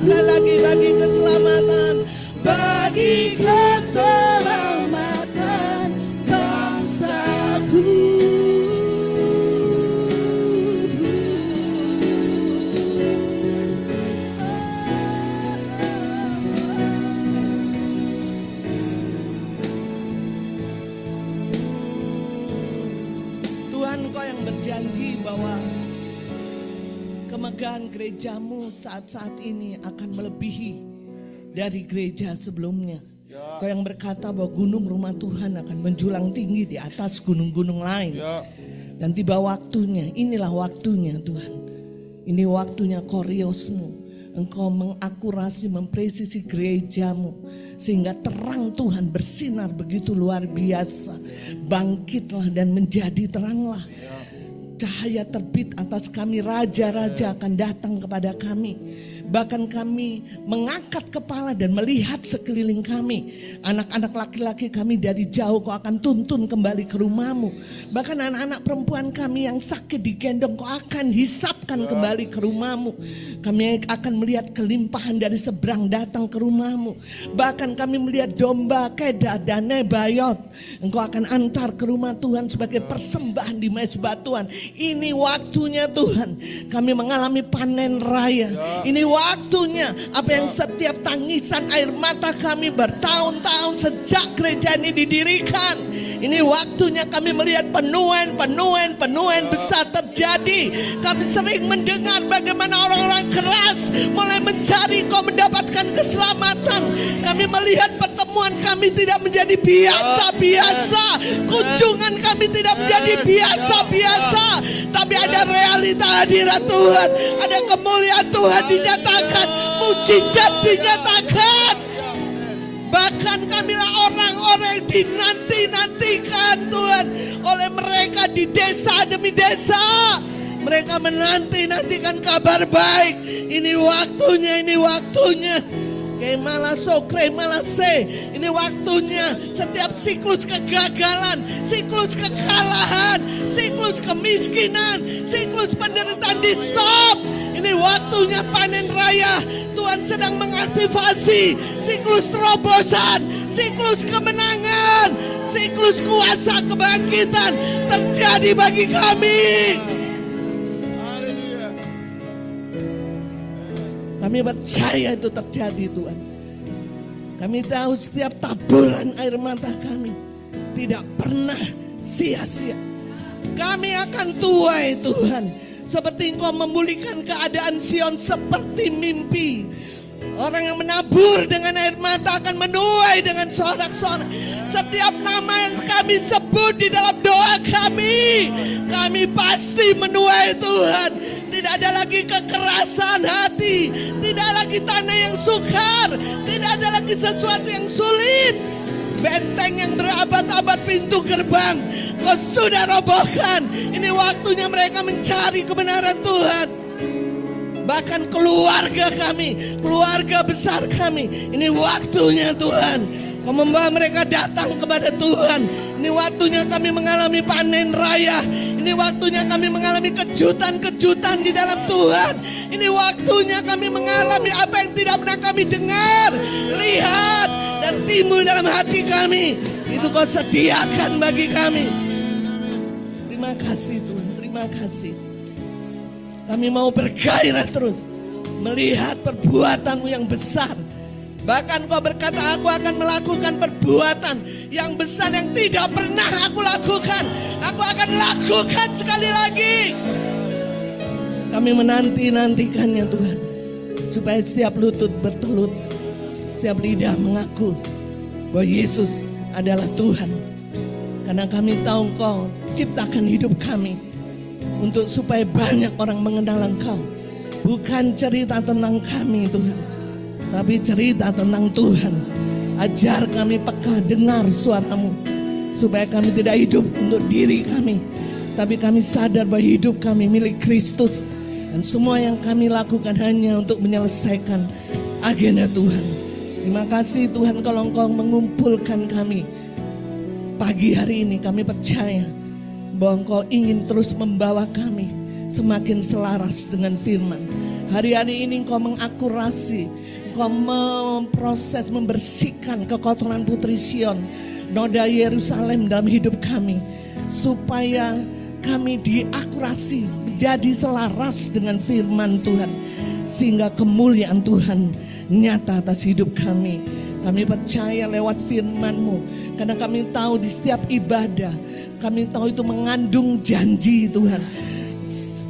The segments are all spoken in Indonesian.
sekali lagi bagi keselamatan, bagi keselamatan bangsaku. Tuhan, Engkau yang berjanji bahwa kemegahan gerejamu saat-saat ini akan melebihi dari gereja sebelumnya. Kau yang berkata bahwa gunung rumah Tuhan akan menjulang tinggi di atas gunung-gunung lain. Dan tiba waktunya, inilah waktunya Tuhan. Ini waktunya Koryosmu. Engkau mengakurasi, mempresisi gerejamu. Sehingga terang Tuhan bersinar begitu luar biasa. Bangkitlah dan menjadi teranglah. Cahaya terbit atas kami, raja-raja akan datang kepada kami. Bahkan kami mengangkat kepala dan melihat sekeliling kami. Anak-anak laki-laki kami dari jauh kau akan tuntun kembali ke rumahmu. Bahkan anak-anak perempuan kami yang sakit digendong kau akan hisapkan kembali ke rumahmu. Kami akan melihat kelimpahan dari seberang datang ke rumahmu. Bahkan kami melihat domba, kedah dan nebayot. Engkau akan antar ke rumah Tuhan sebagai persembahan di mezbah Tuhan. Ini waktunya Tuhan. Kami mengalami panen raya. Ini waktunya apa yang setiap tangisan air mata kami bertahun-tahun sejak gereja ini didirikan. Ini waktunya kami melihat penuaian besar terjadi. Kami sering mendengar bagaimana orang-orang keras mulai mencari kau mendapatkan keselamatan. Kami melihat pertemuan kami tidak menjadi biasa-biasa. Kunjungan kami tidak menjadi biasa-biasa. Tapi ada realita hadirat Tuhan. Ada kemuliaan Tuhan dinyatakan. Mujizat dinyatakan. Bahkan kamilah orang-orang yang dinanti-nantikan Tuhan oleh mereka di desa demi desa. Mereka menanti-nantikan kabar baik. Ini waktunya, ini waktunya. Ini waktunya. Setiap siklus kegagalan, siklus kekalahan, siklus kemiskinan, siklus penderitaan di stop. Ini waktunya panen raya. Tuhan sedang mengaktifasi siklus terobosan, siklus kemenangan, siklus kuasa kebangkitan terjadi bagi kami. Kami percaya itu terjadi Tuhan. Kami tahu setiap taburan air mata kami tidak pernah sia-sia. Kami akan tuai Tuhan. Seperti Engkau memulihkan keadaan Sion seperti mimpi. Orang yang menabur dengan air mata akan menuai dengan sorak-sorak. Setiap nama yang kami sebut di dalam doa kami pasti menuai Tuhan. Tidak ada lagi kekerasan hati, tidak lagi tanah yang sukar, tidak ada lagi sesuatu yang sulit. Benteng yang berabad-abad pintu gerbang Kau sudah robohkan. Ini waktunya mereka mencari kebenaran Tuhan. Bahkan keluarga kami, keluarga besar kami, ini waktunya Tuhan. Kau membawa mereka datang kepada Tuhan. Ini waktunya kami mengalami panen raya. Ini waktunya kami mengalami kejutan-kejutan di dalam Tuhan. Ini waktunya kami mengalami apa yang tidak pernah kami dengar, lihat, dan timbul dalam hati kami. Itu Kau sediakan bagi kami. Terima kasih Tuhan, terima kasih. Kami mau bergairah terus melihat perbuatan-Mu yang besar. Bahkan Kau berkata, aku akan melakukan perbuatan yang besar yang tidak pernah aku lakukan. Aku akan lakukan sekali lagi. Kami menanti-nantikannya Tuhan. Supaya setiap lutut bertelut, setiap lidah mengaku bahwa Yesus adalah Tuhan. Karena kami tahu Engkau ciptakan hidup kami untuk supaya banyak orang mengenal Engkau. Bukan cerita tentang kami Tuhan, tapi cerita tentang Tuhan. Ajar kami peka dengar suara-Mu, supaya kami tidak hidup untuk diri kami, tapi kami sadar bahwa hidup kami milik Kristus. Dan semua yang kami lakukan hanya untuk menyelesaikan agenda Tuhan. Terima kasih Tuhan kalau Engkau mengumpulkan kami pagi hari ini. Kami percaya bahwa Engkau ingin terus membawa kami semakin selaras dengan firman. Hari-hari ini Engkau mengakurasi, Engkau memproses, membersihkan kekotoran Putri Sion, noda Yerusalem dalam hidup kami, supaya kami diakurasi, menjadi selaras dengan firman Tuhan, sehingga kemuliaan Tuhan nyata atas hidup kami. Kami percaya lewat firman-Mu, karena kami tahu di setiap ibadah, kami tahu itu mengandung janji Tuhan.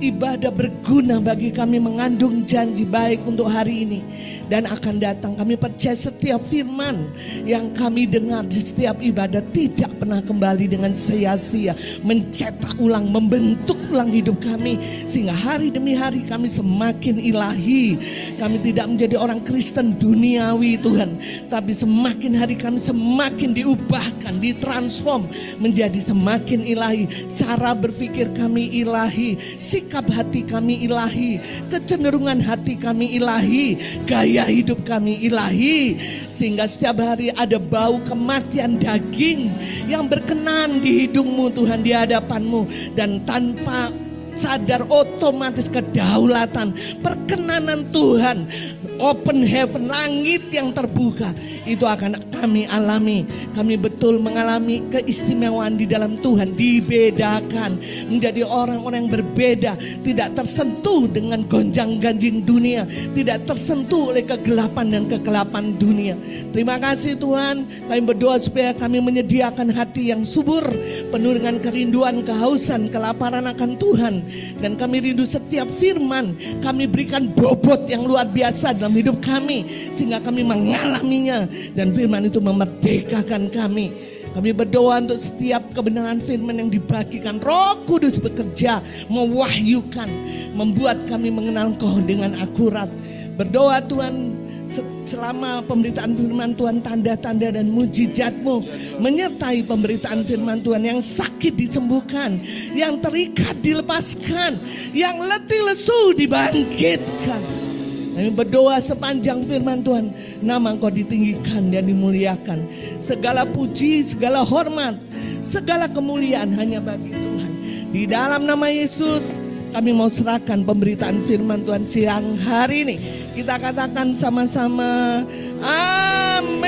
Ibadah berguna bagi kami, mengandung janji baik untuk hari ini dan akan datang. Kami percaya setiap firman yang kami dengar di setiap ibadah tidak pernah kembali dengan sia-sia, mencetak ulang, membentuk ulang hidup kami, sehingga hari demi hari kami semakin ilahi. Kami tidak menjadi orang Kristen duniawi Tuhan, tapi semakin hari kami semakin diubahkan, ditransform menjadi semakin ilahi. Cara berpikir kami ilahi, sikap hati kami ilahi, kecenderungan hati kami ilahi, gaya hidup kami ilahi, sehingga setiap hari ada bau kematian daging yang berkenan di hidung-Mu Tuhan, di hadapan-Mu, dan tanpa sadar otomatis kedaulatan, perkenanan Tuhan, open heaven, langit yang terbuka, itu akan kami alami. Kami betul mengalami keistimewaan di dalam Tuhan, dibedakan menjadi orang-orang yang berbeda, tidak tersentuh dengan gonjang-ganjing dunia, tidak tersentuh oleh kegelapan dan kegelapan dunia. Terima kasih Tuhan, kami berdoa supaya kami menyediakan hati yang subur, penuh dengan kerinduan, kehausan, kelaparan akan Tuhan, dan kami rindu setiap firman, kami berikan bobot yang luar biasa dalam hidup kami, sehingga kami mengalaminya, dan firman itu memerdekakan kami. Kami berdoa untuk setiap kebenaran firman yang dibagikan, Roh Kudus bekerja, mewahyukan, membuat kami mengenal Engkau dengan akurat. Berdoa Tuhan, selama pemberitaan firman Tuhan, tanda-tanda dan mujizat-Mu menyertai pemberitaan firman Tuhan. Yang sakit disembuhkan, yang terikat dilepaskan, yang letih lesu dibangkitkan. Kami berdoa sepanjang firman Tuhan, nama Engkau ditinggikan dan dimuliakan. Segala puji, segala hormat, segala kemuliaan hanya bagi Tuhan. Di dalam nama Yesus kami mau serahkan pemberitaan firman Tuhan siang hari ini. Kita katakan sama-sama, amin.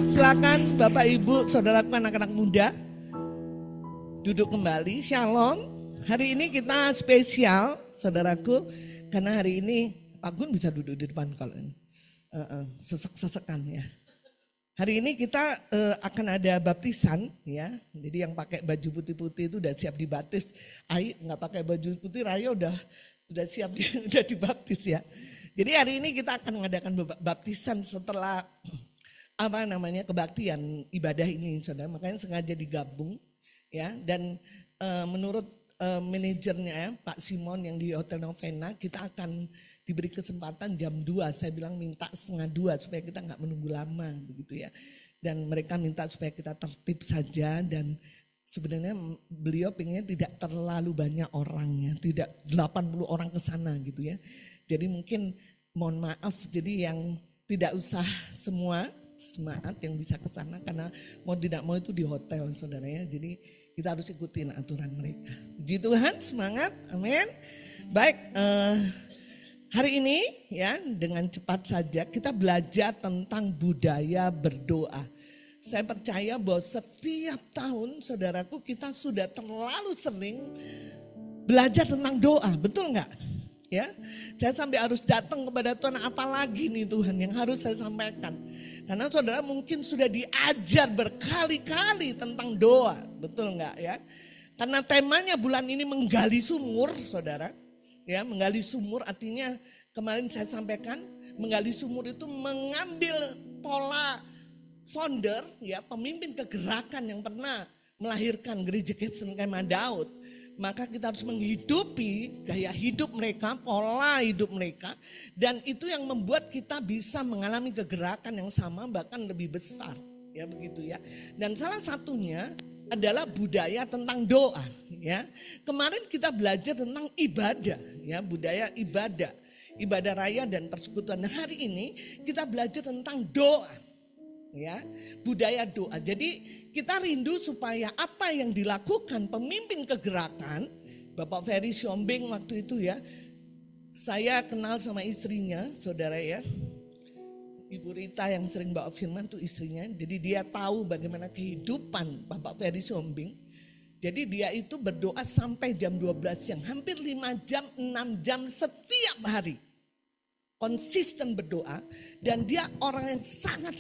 Silakan Bapak Ibu, saudaraku, anak-anak muda, duduk kembali. Shalom. Hari ini kita spesial, saudaraku, karena hari ini Pak Gun bisa duduk di depan kalau ini. Sesek-sesekan ya. Hari ini kita akan ada baptisan ya. Jadi yang pakai baju putih-putih itu udah siap dibaptis. Ai nggak pakai baju putih, Raya udah siap udah dibaptis ya. Jadi hari ini kita akan mengadakan baptisan setelah kebaktian ibadah ini, saudara. Makanya sengaja digabung ya. Dan menurut manajernya Pak Simon yang di Hotel Novena, kita akan diberi kesempatan jam 2. Saya bilang minta 1:30 supaya kita nggak menunggu lama begitu ya. Dan mereka minta supaya kita tertib saja, dan sebenarnya beliau pengennya tidak terlalu banyak orangnya, tidak 80 orang ke sana gitu ya. Jadi mungkin mohon maaf, jadi yang tidak usah semua jemaat yang bisa ke sana, karena mau tidak mau itu di hotel saudara ya. Jadi kita harus ikutin aturan mereka. Puji Tuhan, semangat, amin. Baik, hari ini ya dengan cepat saja kita belajar tentang budaya berdoa. Saya percaya bahwa setiap tahun saudaraku kita sudah terlalu sering belajar tentang doa, betul nggak? Ya, saya sampai harus datang kepada Tuhan, apalagi nih Tuhan yang harus saya sampaikan. Karena saudara mungkin sudah diajar berkali-kali tentang doa, betul enggak ya? Karena temanya bulan ini menggali sumur, saudara. Ya, menggali sumur artinya kemarin saya sampaikan, menggali sumur itu mengambil pola founder, ya, pemimpin kegerakan yang pernah melahirkan gereja Kristen Kemah Daud. Maka kita harus menghidupi gaya hidup mereka, pola hidup mereka. Dan itu yang membuat kita bisa mengalami kegerakan yang sama, bahkan lebih besar. Ya begitu ya. Dan salah satunya adalah budaya tentang doa. Ya, kemarin kita belajar tentang ibadah, ya, budaya ibadah. Ibadah raya dan persekutuan. Nah, hari ini kita belajar tentang doa. Ya, budaya doa. Jadi kita rindu supaya apa yang dilakukan pemimpin kegerakan, Bapak Ferry Siombing waktu itu ya. Saya kenal sama istrinya, saudara ya. Ibu Rita yang sering bawa firman itu istrinya. Jadi dia tahu bagaimana kehidupan Bapak Ferry Siombing. Jadi dia itu berdoa sampai jam 12 siang. Hampir 5 jam, 6 jam setiap hari. Konsisten berdoa. Dan dia orang yang sangat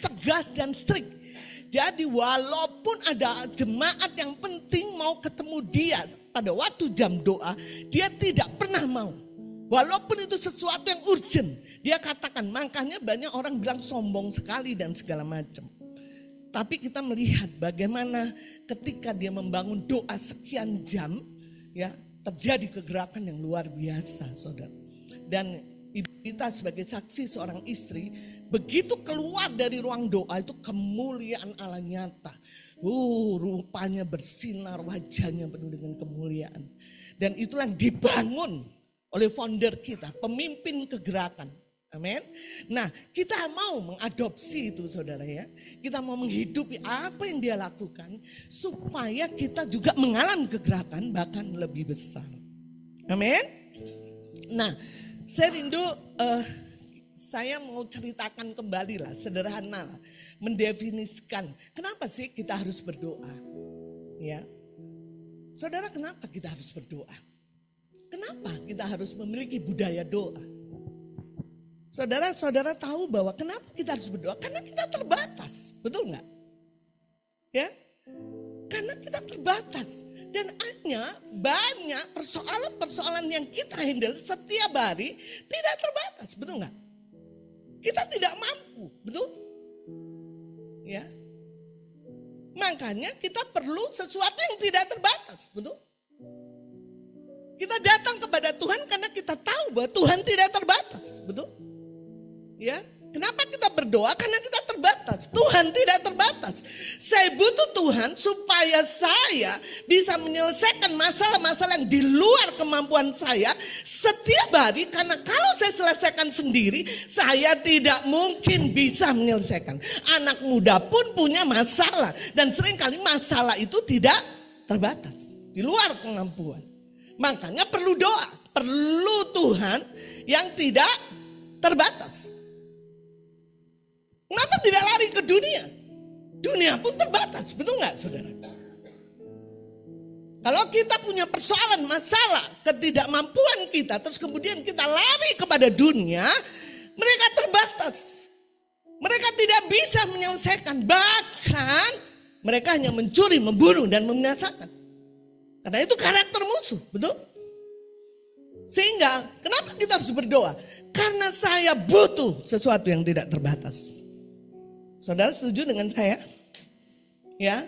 tegas dan strict. Jadi walaupun ada jemaat yang penting mau ketemu dia pada waktu jam doa. Dia tidak pernah mau. Walaupun itu sesuatu yang urgent. Dia katakan, makanya banyak orang bilang sombong sekali dan segala macam. Tapi kita melihat bagaimana ketika dia membangun doa sekian jam, ya terjadi kegerakan yang luar biasa, saudara. Dan ibu kita sebagai saksi seorang istri, begitu keluar dari ruang doa itu kemuliaan Allah nyata. Rupanya bersinar, wajahnya penuh dengan kemuliaan. Dan itulah yang dibangun oleh founder kita, pemimpin kegerakan. Amin. Nah, kita mau mengadopsi itu, saudara ya. Kita mau menghidupi apa yang dia lakukan supaya kita juga mengalami kegerakan bahkan lebih besar. Amin. Nah, saya rindu saya mau ceritakan kembali lah, sederhana lah, mendefinisikan kenapa sih kita harus berdoa. Ya. Saudara, kenapa kita harus berdoa? Kenapa kita harus memiliki budaya doa? Saudara-saudara tahu bahwa kenapa kita harus berdoa? Karena kita terbatas, betul nggak? Ya, karena kita terbatas dan hanya banyak persoalan-persoalan yang kita handle setiap hari tidak terbatas, betul nggak? Kita tidak mampu, betul? Ya, makanya kita perlu sesuatu yang tidak terbatas, betul? Kita datang kepada Tuhan karena kita tahu bahwa Tuhan tidak terbatas, betul? Ya, kenapa kita berdoa? Karena kita terbatas. Tuhan tidak terbatas. Saya butuh Tuhan supaya saya bisa menyelesaikan masalah-masalah yang di luar kemampuan saya setiap hari. Karena kalau saya selesaikan sendiri, saya tidak mungkin bisa menyelesaikan. Anak muda pun punya masalah. Dan seringkali masalah itu tidak terbatas. Di luar kemampuan. Makanya perlu doa. Perlu Tuhan yang tidak terbatas. Kenapa tidak lari ke dunia? Dunia pun terbatas, betul nggak, saudara? Kalau kita punya persoalan, masalah, ketidakmampuan kita, terus kemudian kita lari kepada dunia, mereka terbatas. Mereka tidak bisa menyelesaikan, bahkan mereka hanya mencuri, membunuh, dan membinasakan. Karena itu karakter musuh, betul? Sehingga, kenapa kita harus berdoa? Karena saya butuh sesuatu yang tidak terbatas. Saudara setuju dengan saya? Ya.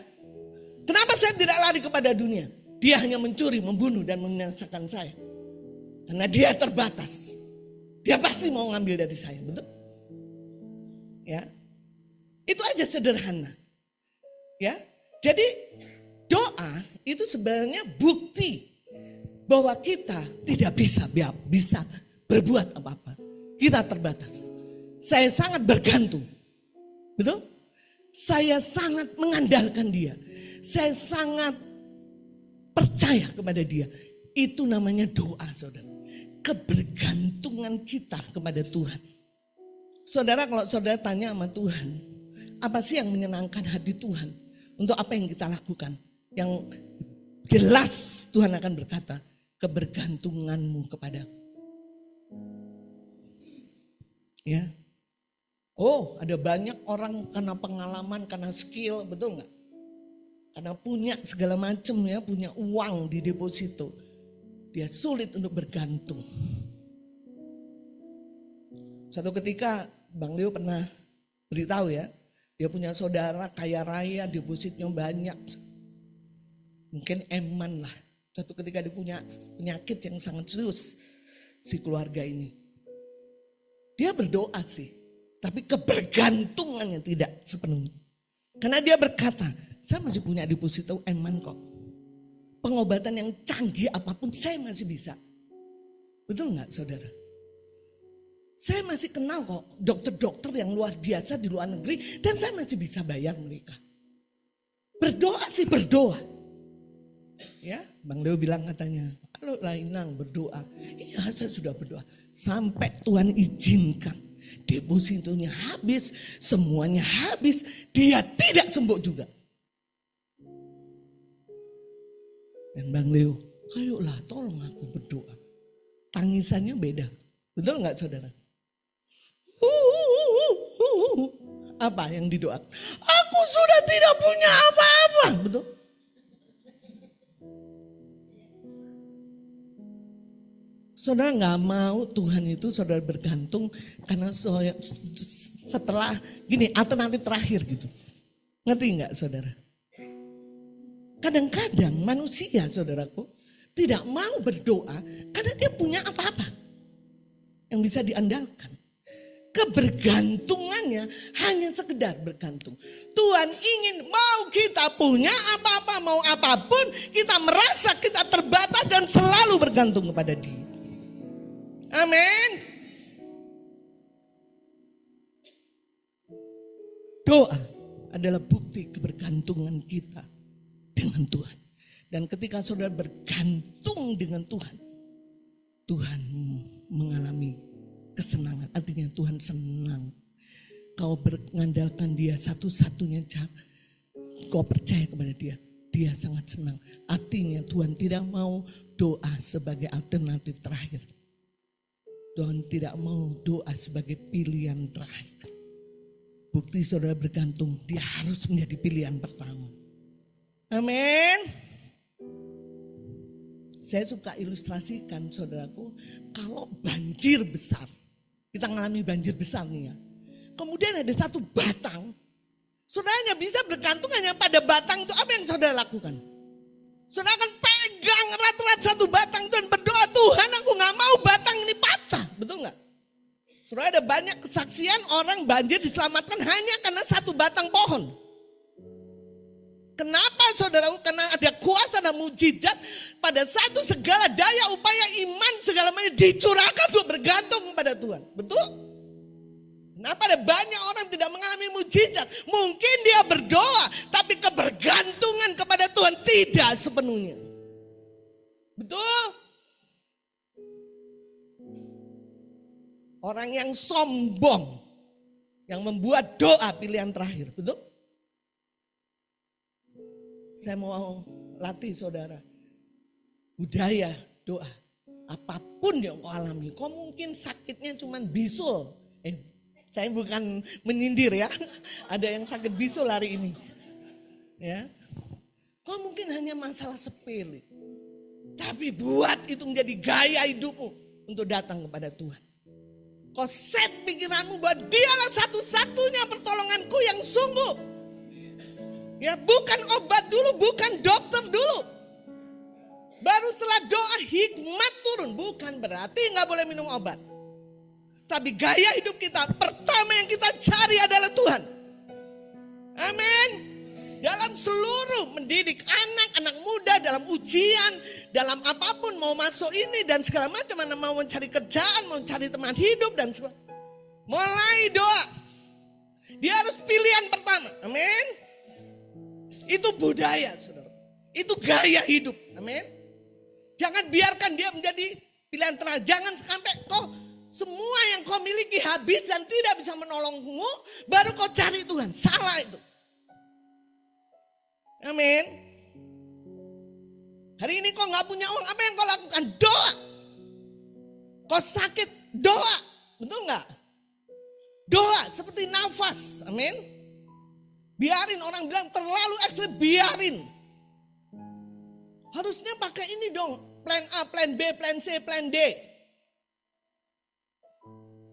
Kenapa saya tidak lari kepada dunia? Dia hanya mencuri, membunuh dan membinasakan saya. Karena dia terbatas. Dia pasti mau ngambil dari saya, betul? Ya. Itu aja sederhana. Ya. Jadi doa itu sebenarnya bukti bahwa kita tidak bisa berbuat apa-apa. Kita terbatas. Saya sangat bergantung. Betul? Saya sangat mengandalkan dia. Saya sangat percaya kepada dia. Itu namanya doa, saudara. Kebergantungan kita kepada Tuhan. Saudara, kalau saudara tanya sama Tuhan, apa sih yang menyenangkan hati Tuhan? Untuk apa yang kita lakukan? Yang jelas Tuhan akan berkata, kebergantunganmu kepadaku. Ya. Oh, ada banyak orang karena pengalaman, karena skill, betul nggak? Karena punya segala macam ya, punya uang di deposito. Dia sulit untuk bergantung. Satu ketika Bang Leo pernah beritahu ya, dia punya saudara kaya raya, depositnya banyak. Mungkin eman lah. Satu ketika dia punya penyakit yang sangat serius, si keluarga ini. Dia berdoa sih. Tapi kebergantungannya tidak sepenuhnya. Karena dia berkata, saya masih punya deposito eman kok. Pengobatan yang canggih apapun saya masih bisa. Betul nggak, saudara? Saya masih kenal kok dokter-dokter yang luar biasa di luar negeri. Dan saya masih bisa bayar mereka. Berdoa sih berdoa. Ya, Bang Leo bilang katanya, kalau Inang berdoa, iya saya sudah berdoa. Sampai Tuhan izinkan, depositonya habis, semuanya habis, dia tidak sembuh juga. Dan Bang Leo, ayolah tolong aku berdoa. Tangisannya beda, betul nggak saudara? Apa yang didoakan? Aku sudah tidak punya apa-apa, betul? Saudara nggak mau Tuhan itu saudara bergantung karena setelah gini alternatif terakhir gitu. Ngerti nggak saudara? Kadang-kadang manusia saudaraku tidak mau berdoa karena dia punya apa-apa yang bisa diandalkan. Kebergantungannya hanya sekedar bergantung. Tuhan ingin mau kita punya apa-apa, mau apapun kita merasa kita terbatas dan selalu bergantung kepada Dia. Amin. Doa adalah bukti kebergantungan kita dengan Tuhan. Dan ketika saudara bergantung dengan Tuhan, Tuhan mengalami kesenangan. Artinya Tuhan senang. Kau mengandalkan Dia satu-satunya cara. Kau percaya kepada Dia. Dia sangat senang. Artinya Tuhan tidak mau doa sebagai alternatif terakhir. Tuhan tidak mau doa sebagai pilihan terakhir. Bukti saudara bergantung, dia harus menjadi pilihan pertama. Amin. Saya suka ilustrasikan saudaraku, kalau banjir besar, kita mengalami banjir besar nih ya. Kemudian ada satu batang, saudara hanya bisa bergantung hanya pada batang itu. Apa yang saudara lakukan? Saudara akan pegang erat-erat satu batang dan berdoa, Tuhan aku gak mau batang ini patah. Betul gak? Saudara ada banyak kesaksian orang banjir diselamatkan hanya karena satu batang pohon. Kenapa saudara? Karena ada kuasa dan mujizat pada satu segala daya upaya iman segala macam dicurahkan untuk bergantung kepada Tuhan. Betul? Kenapa ada banyak orang tidak mengalami mujizat? Mungkin dia berdoa tapi kebergantungan kepada Tuhan tidak sepenuhnya. Betul? Orang yang sombong yang membuat doa pilihan terakhir. Betul? Saya mau latih saudara. Budaya doa. Apapun yang kau alami. Kau mungkin sakitnya cuma bisul. Saya bukan menyindir ya. Ada yang sakit bisul hari ini. Ya. Kau mungkin hanya masalah sepele. Tapi buat itu menjadi gaya hidupmu untuk datang kepada Tuhan. Kau set pikiranmu bahwa Dialah satu-satunya pertolonganku yang sungguh. Ya, bukan obat dulu, bukan dokter dulu. Baru setelah doa hikmat turun. Bukan berarti nggak boleh minum obat. Tapi gaya hidup kita pertama yang kita cari adalah Tuhan. Amin. Dalam seluruh mendidik anak muda, dalam ujian, dalam apapun mau masuk ini dan segala macam, mana mau mencari kerjaan, mau cari teman hidup dan segala. Mulai doa. Dia harus pilihan pertama. Amin. Itu budaya, saudara. Itu gaya hidup. Amin. Jangan biarkan dia menjadi pilihan terakhir. Jangan sampai kau semua yang kau miliki habis dan tidak bisa menolongmu, baru kau cari Tuhan. Salah itu. Amin. Hari ini kau gak punya uang, apa yang kau lakukan? Doa. Kau sakit, doa. Betul gak? Doa seperti nafas. Amin. Biarin, orang bilang terlalu ekstrim, biarin. Harusnya pakai ini dong. Plan A, plan B, plan C, plan D.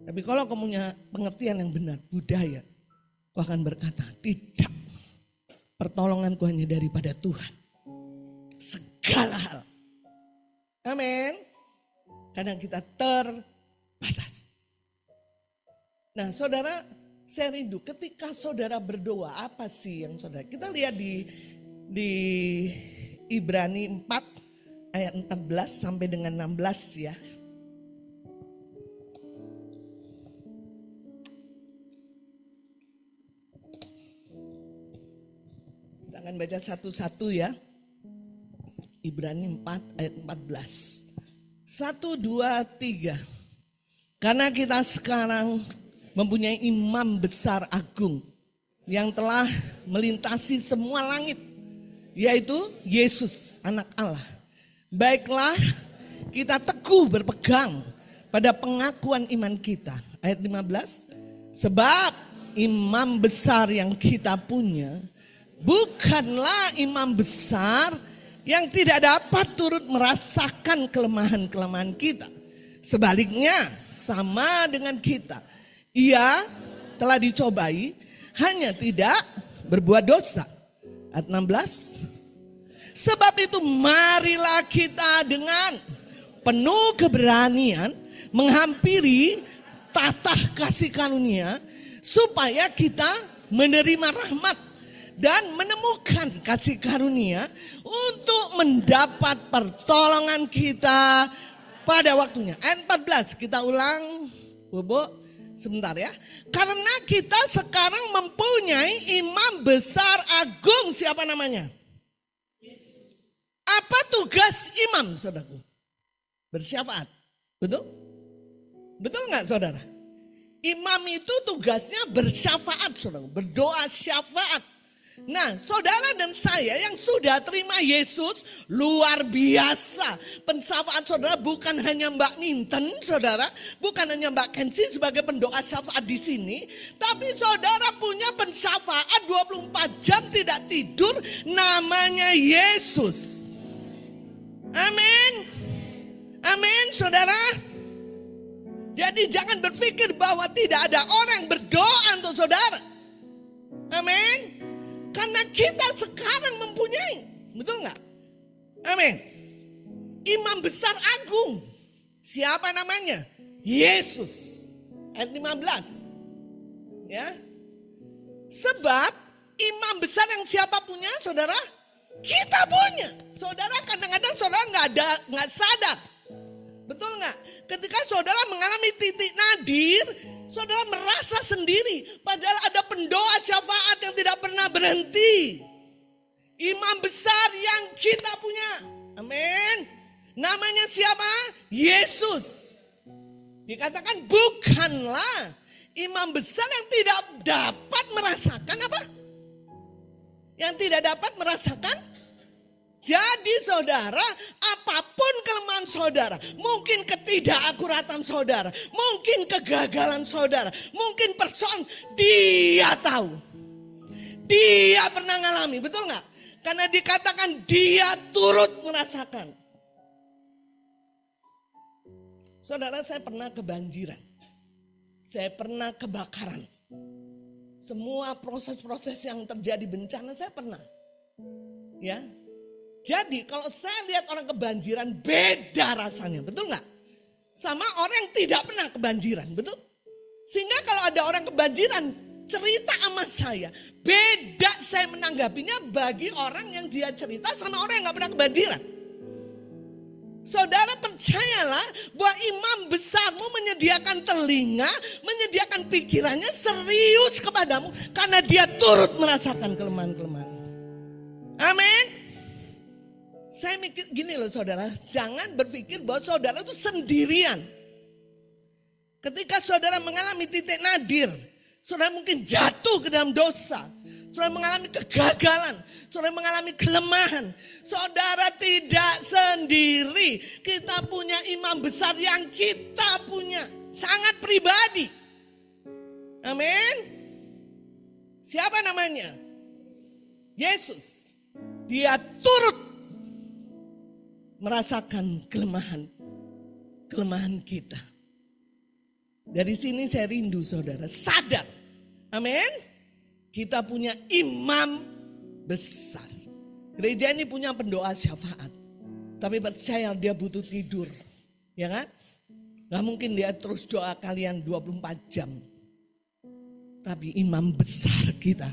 Tapi kalau kamu punya pengertian yang benar, budaya, kau akan berkata, tidak. Pertolonganku hanya daripada Tuhan. Segala hal. Amin. Kadang kita terbatas. Nah saudara, saya rindu ketika saudara berdoa, apa sih yang saudara? Kita lihat di Ibrani 4 ayat 14 sampai dengan 16 ya. Kita akan baca satu-satu ya. Ibrani 4 ayat 14. 1, 2, 3. Karena kita sekarang mempunyai imam besar agung yang telah melintasi semua langit, yaitu Yesus anak Allah. Baiklah kita teguh berpegang pada pengakuan iman kita. Ayat 15. Sebab imam besar yang kita punya bukanlah imam besar yang tidak dapat turut merasakan kelemahan-kelemahan kita. Sebaliknya sama dengan kita. Ia telah dicobai hanya tidak berbuat dosa. Ayat 16. Sebab itu marilah kita dengan penuh keberanian menghampiri tahta kasih karunia supaya kita menerima rahmat dan menemukan kasih karunia untuk mendapat pertolongan kita pada waktunya. Ayat 14 kita ulang, Bobo, sebentar ya. Karena kita sekarang mempunyai imam besar agung, siapa namanya? Apa tugas imam, saudaraku? Bersyafaat, betul? Betul nggak, saudara? Imam itu tugasnya bersyafaat, saudara, berdoa syafaat. Nah, saudara dan saya yang sudah terima Yesus, luar biasa. Pensyafaat saudara bukan hanya Mbak Minten, saudara, bukan hanya Mbak Kensi sebagai pendoa syafaat di sini, tapi saudara punya pensyafaat 24 jam tidak tidur, namanya Yesus. Amin. Amin, saudara. Jadi jangan berpikir bahwa tidak ada orang yang berdoa untuk saudara. Amin. Karena kita sekarang mempunyai, betul nggak? Amin. Imam besar agung. Siapa namanya? Yesus. Ayat 15. Ya. Sebab imam besar yang siapa punya, saudara? Kita punya. Saudara, kadang-kadang saudara nggak sadar. Betul nggak? Ketika saudara mengalami titik nadir, saudara merasa sendiri. Padahal ada pendoa syafaat yang tidak pernah berhenti. Imam besar yang kita punya. Amin. Namanya siapa? Yesus. Dikatakan bukanlah imam besar yang tidak dapat merasakan apa? Yang tidak dapat merasakan. Jadi saudara, apapun kelemahan saudara, mungkin ketidakakuratan saudara, mungkin kegagalan saudara, mungkin persoalan, dia tahu. Dia pernah ngalami, betul nggak? Karena dikatakan dia turut merasakan. Saudara, saya pernah kebanjiran. Saya pernah kebakaran. Semua proses-proses yang terjadi bencana saya pernah. Ya. Jadi kalau saya lihat orang kebanjiran beda rasanya, betul nggak? Sama orang yang tidak pernah kebanjiran, betul? Sehingga kalau ada orang kebanjiran cerita sama saya, beda saya menanggapinya bagi orang yang dia cerita sama orang yang nggak pernah kebanjiran. Saudara percayalah bahwa imam besarmu menyediakan telinga, menyediakan pikirannya serius kepadamu karena dia turut merasakan kelemahan-kelemahan. Amin. Saya mikir gini loh saudara, jangan berpikir bahwa saudara itu sendirian. Ketika saudara mengalami titik nadir, saudara mungkin jatuh ke dalam dosa, saudara mengalami kegagalan, saudara mengalami kelemahan. Saudara tidak sendiri, kita punya imam besar yang kita punya, sangat pribadi. Amin. Siapa namanya? Yesus. Dia turut merasakan kelemahan kita. Dari sini saya rindu saudara, sadar. Amin. Kita punya imam besar. Gereja ini punya pendoa syafaat. Tapi percaya dia butuh tidur. Ya kan? Gak mungkin dia terus doa kalian 24 jam. Tapi imam besar kita,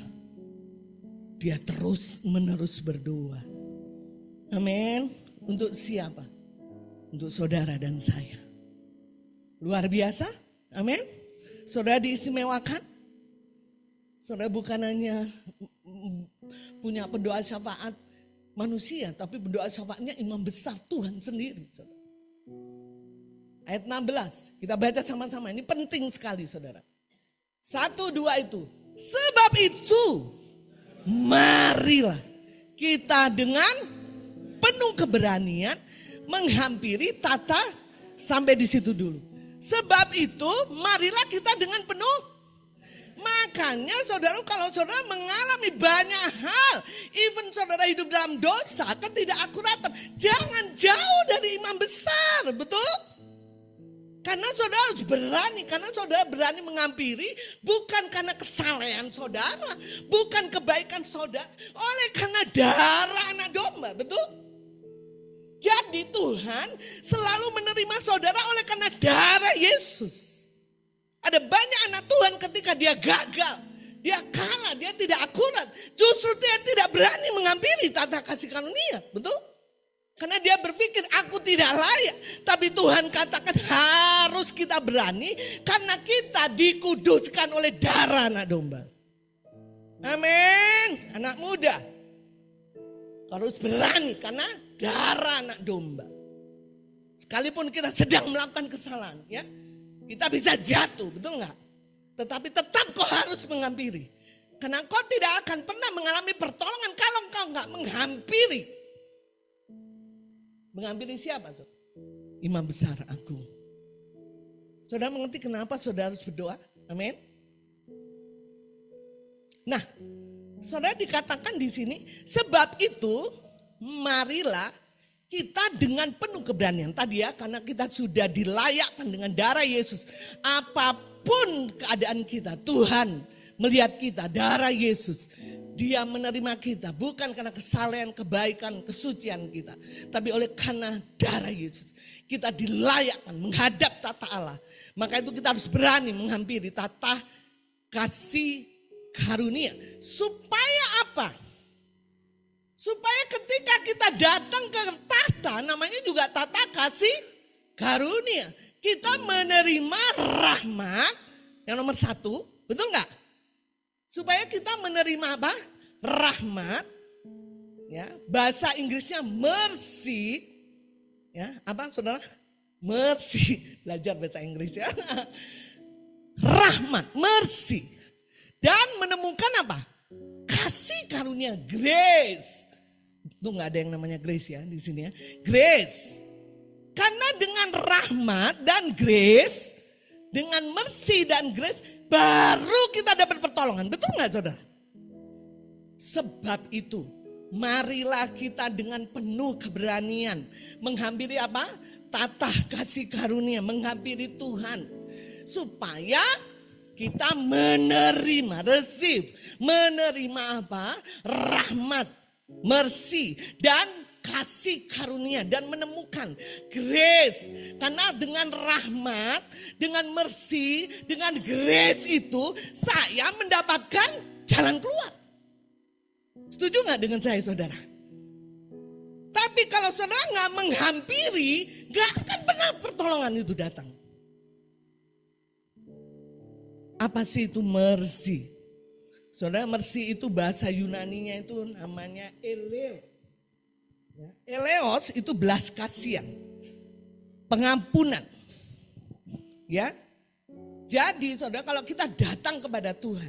dia terus menerus berdoa. Amin. Untuk siapa? Untuk saudara dan saya. Luar biasa. Amin. Saudara diistimewakan. Saudara bukan hanya punya pendoa syafaat, manusia, tapi berdoa syafaatnya imam besar Tuhan sendiri. Saudara. Ayat 16, kita baca sama-sama, ini penting sekali saudara. 1, 2 itu. Sebab itu, marilah kita dengan penuh keberanian menghampiri tata, sampai di situ dulu. Sebab itu, marilah kita dengan penuh. Makanya saudara, kalau saudara mengalami banyak hal, even saudara hidup dalam dosa, ketidakakuratan, jangan jauh dari imam besar, betul? Karena saudara harus berani, karena saudara berani menghampiri bukan karena kesalehan saudara, bukan kebaikan saudara, oleh karena darah anak domba, betul? Jadi Tuhan selalu menerima saudara oleh karena darah Yesus. Ada banyak anak Tuhan ketika dia gagal, dia kalah, dia tidak akurat, justru dia tidak berani menghampiri tata kasih karunia, betul? Karena dia berpikir aku tidak layak. Tapi Tuhan katakan harus kita berani karena kita dikuduskan oleh darah anak domba. Amin. Anak muda harus berani karena darah anak domba. Sekalipun kita sedang melakukan kesalahan, ya, kita bisa jatuh, betul nggak? Tetapi tetap kau harus menghampiri. Karena kau tidak akan pernah mengalami pertolongan kalau kau nggak menghampiri. Menghampiri siapa? Imam besar agung. Saudara mengerti kenapa saudara harus berdoa? Amin. Nah, saudara dikatakan di sini, sebab itu marilah kita dengan penuh keberanian. Tadi ya, karena kita sudah dilayakkan dengan darah Yesus. Apapun keadaan kita, Tuhan melihat kita, darah Yesus. Dia menerima kita bukan karena kesalehan, kebaikan, kesucian kita. Tapi oleh karena darah Yesus. Kita dilayakkan menghadap tata Allah. Maka itu kita harus berani menghampiri tata kasih karunia. Supaya apa? Supaya ketika kita datang ke tahta, namanya juga tata kasih karunia. Kita menerima rahmat yang nomor 1, betul nggak? Supaya kita menerima apa? Rahmat. Ya, bahasa Inggrisnya mercy. Ya, apa saudara? Mercy. Belajar bahasa Inggris ya. Rahmat, mercy. Dan menemukan apa? Kasih karunia, grace. Itu nggak ada yang namanya grace ya di sini ya. Grace. Karena dengan rahmat dan grace, dengan mercy dan grace, baru kita dapat pertolongan. Betul nggak saudara? Sebab itu, marilah kita dengan penuh keberanian menghampiri apa? Tata kasih karunia, menghampiri Tuhan. Supaya kita menerima, receive, menerima apa? Rahmat, mercy, dan kasih karunia dan menemukan grace. Karena dengan rahmat, dengan mercy, dengan grace itu saya mendapatkan jalan keluar. Setuju gak dengan saya saudara? Tapi kalau saudara gak menghampiri, gak akan pernah pertolongan itu datang. Apa sih itu mercy? Saudara, mercy itu bahasa Yunaninya itu namanya eleos. Eleos itu belas kasihan, pengampunan. Ya. Jadi saudara, kalau kita datang kepada Tuhan,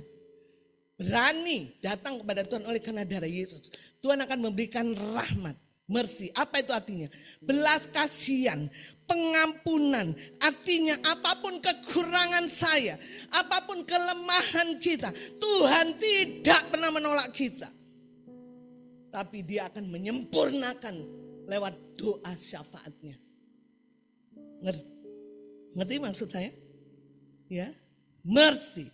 berani datang kepada Tuhan oleh karena darah Yesus, Tuhan akan memberikan rahmat, mercy. Apa itu artinya? Belas kasihan, pengampunan. Artinya apapun kekurangan saya, apapun kelemahan kita, Tuhan tidak pernah menolak kita. Tapi dia akan menyempurnakan lewat doa syafaatnya. Ngerti maksud saya? Ya, mercy.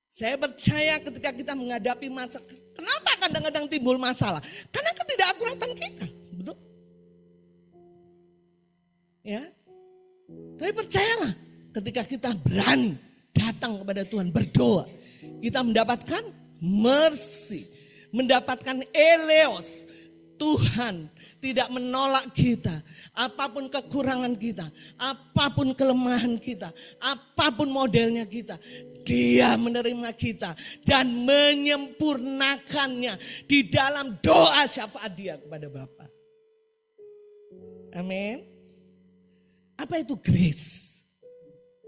Saya percaya ketika kita menghadapi masalah. Kenapa kadang-kadang timbul masalah? Karena ketidakakuratan kita. Betul? Ya. Tapi percayalah, ketika kita berani datang kepada Tuhan, berdoa, kita mendapatkan mercy. Mendapatkan eleos. Tuhan tidak menolak kita. Apapun kekurangan kita, apapun kelemahan kita, apapun modelnya kita, Dia menerima kita dan menyempurnakannya di dalam doa syafaat Dia kepada Bapa. Amin. Apa itu grace?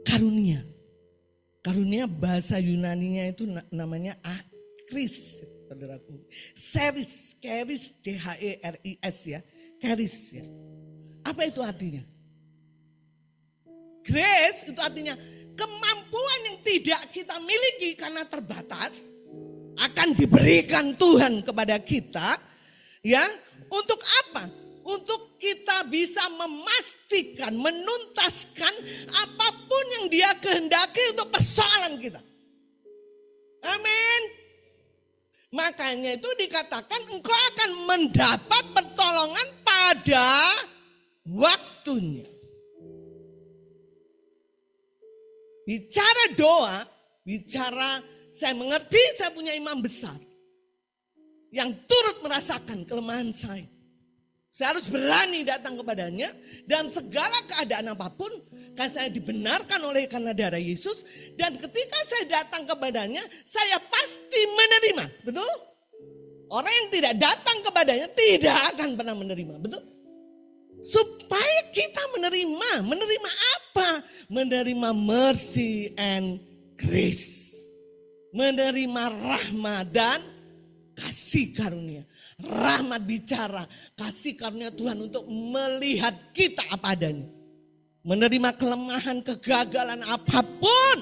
Karunia. Karunia bahasa Yunaninya itu namanya akris, saudaraku. Charis, C-H-E-R-I-S ya. Charis ya. Apa itu artinya? Grace itu artinya kemampuan yang tidak kita miliki karena terbatas akan diberikan Tuhan kepada kita, ya. Untuk apa? Untuk kita bisa memastikan, menuntaskan apapun yang Dia kehendaki untuk persoalan kita. Amin. Makanya itu dikatakan engkau akan mendapat pertolongan pada waktunya. Bicara doa, bicara saya mengerti saya punya imam besar yang turut merasakan kelemahan saya. Saya harus berani datang kepadanya dalam segala keadaan apapun. Karena saya dibenarkan oleh karena darah Yesus. Dan ketika saya datang kepadanya, saya pasti menerima. Betul? Orang yang tidak datang kepadanya tidak akan pernah menerima. Betul? Supaya kita menerima. Menerima apa? Menerima mercy and grace. Menerima rahmat dan kasih karunia. Rahmat bicara, kasih karunia Tuhan untuk melihat kita apa adanya. Menerima kelemahan, kegagalan apapun.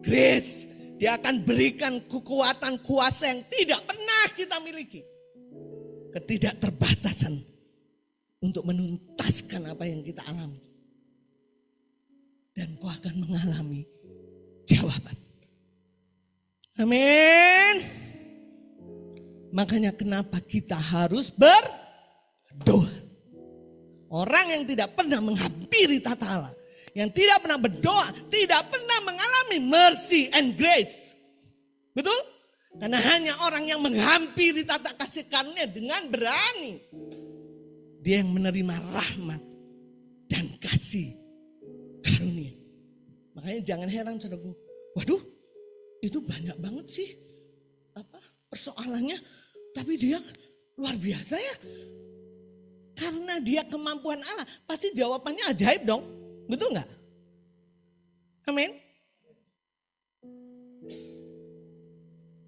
Grace, Dia akan berikan kekuatan, kuasa yang tidak pernah kita miliki. Ketidakterbatasan untuk menuntaskan apa yang kita alami. Dan kau akan mengalami jawaban. Amin. Makanya kenapa kita harus berdoa. Orang yang tidak pernah menghampiri tata Allah, yang tidak pernah berdoa, tidak pernah mengalami mercy and grace. Betul? Karena hanya orang yang menghampiri tata kasih karunia dengan berani. Dia yang menerima rahmat dan kasih karunia. Makanya jangan heran saudaraku. Waduh, itu banyak banget sih persoalannya. Tapi dia luar biasa ya. Karena dia kemampuan Allah. Pasti jawabannya ajaib dong. Betul gak? Amin.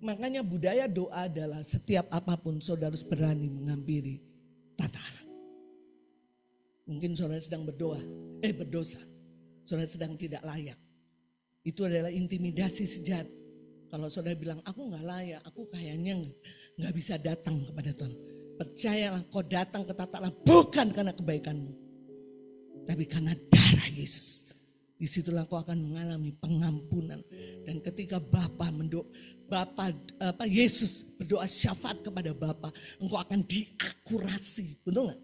Makanya budaya doa adalah setiap apapun saudara harus berani menghampiri tata Allah. Mungkin saudara sedang berdosa. Saudara sedang tidak layak. Itu adalah intimidasi sejati. Kalau saudara bilang aku gak layak, aku kayaknya gak bisa datang kepada Tuhan. Percayalah kau datang ke tata Allah bukan karena kebaikanmu. Tapi karena darah Yesus. Disitulah kau akan mengalami pengampunan. Dan ketika Yesus berdoa syafaat kepada Bapa, engkau akan diakurasi. Betul gak?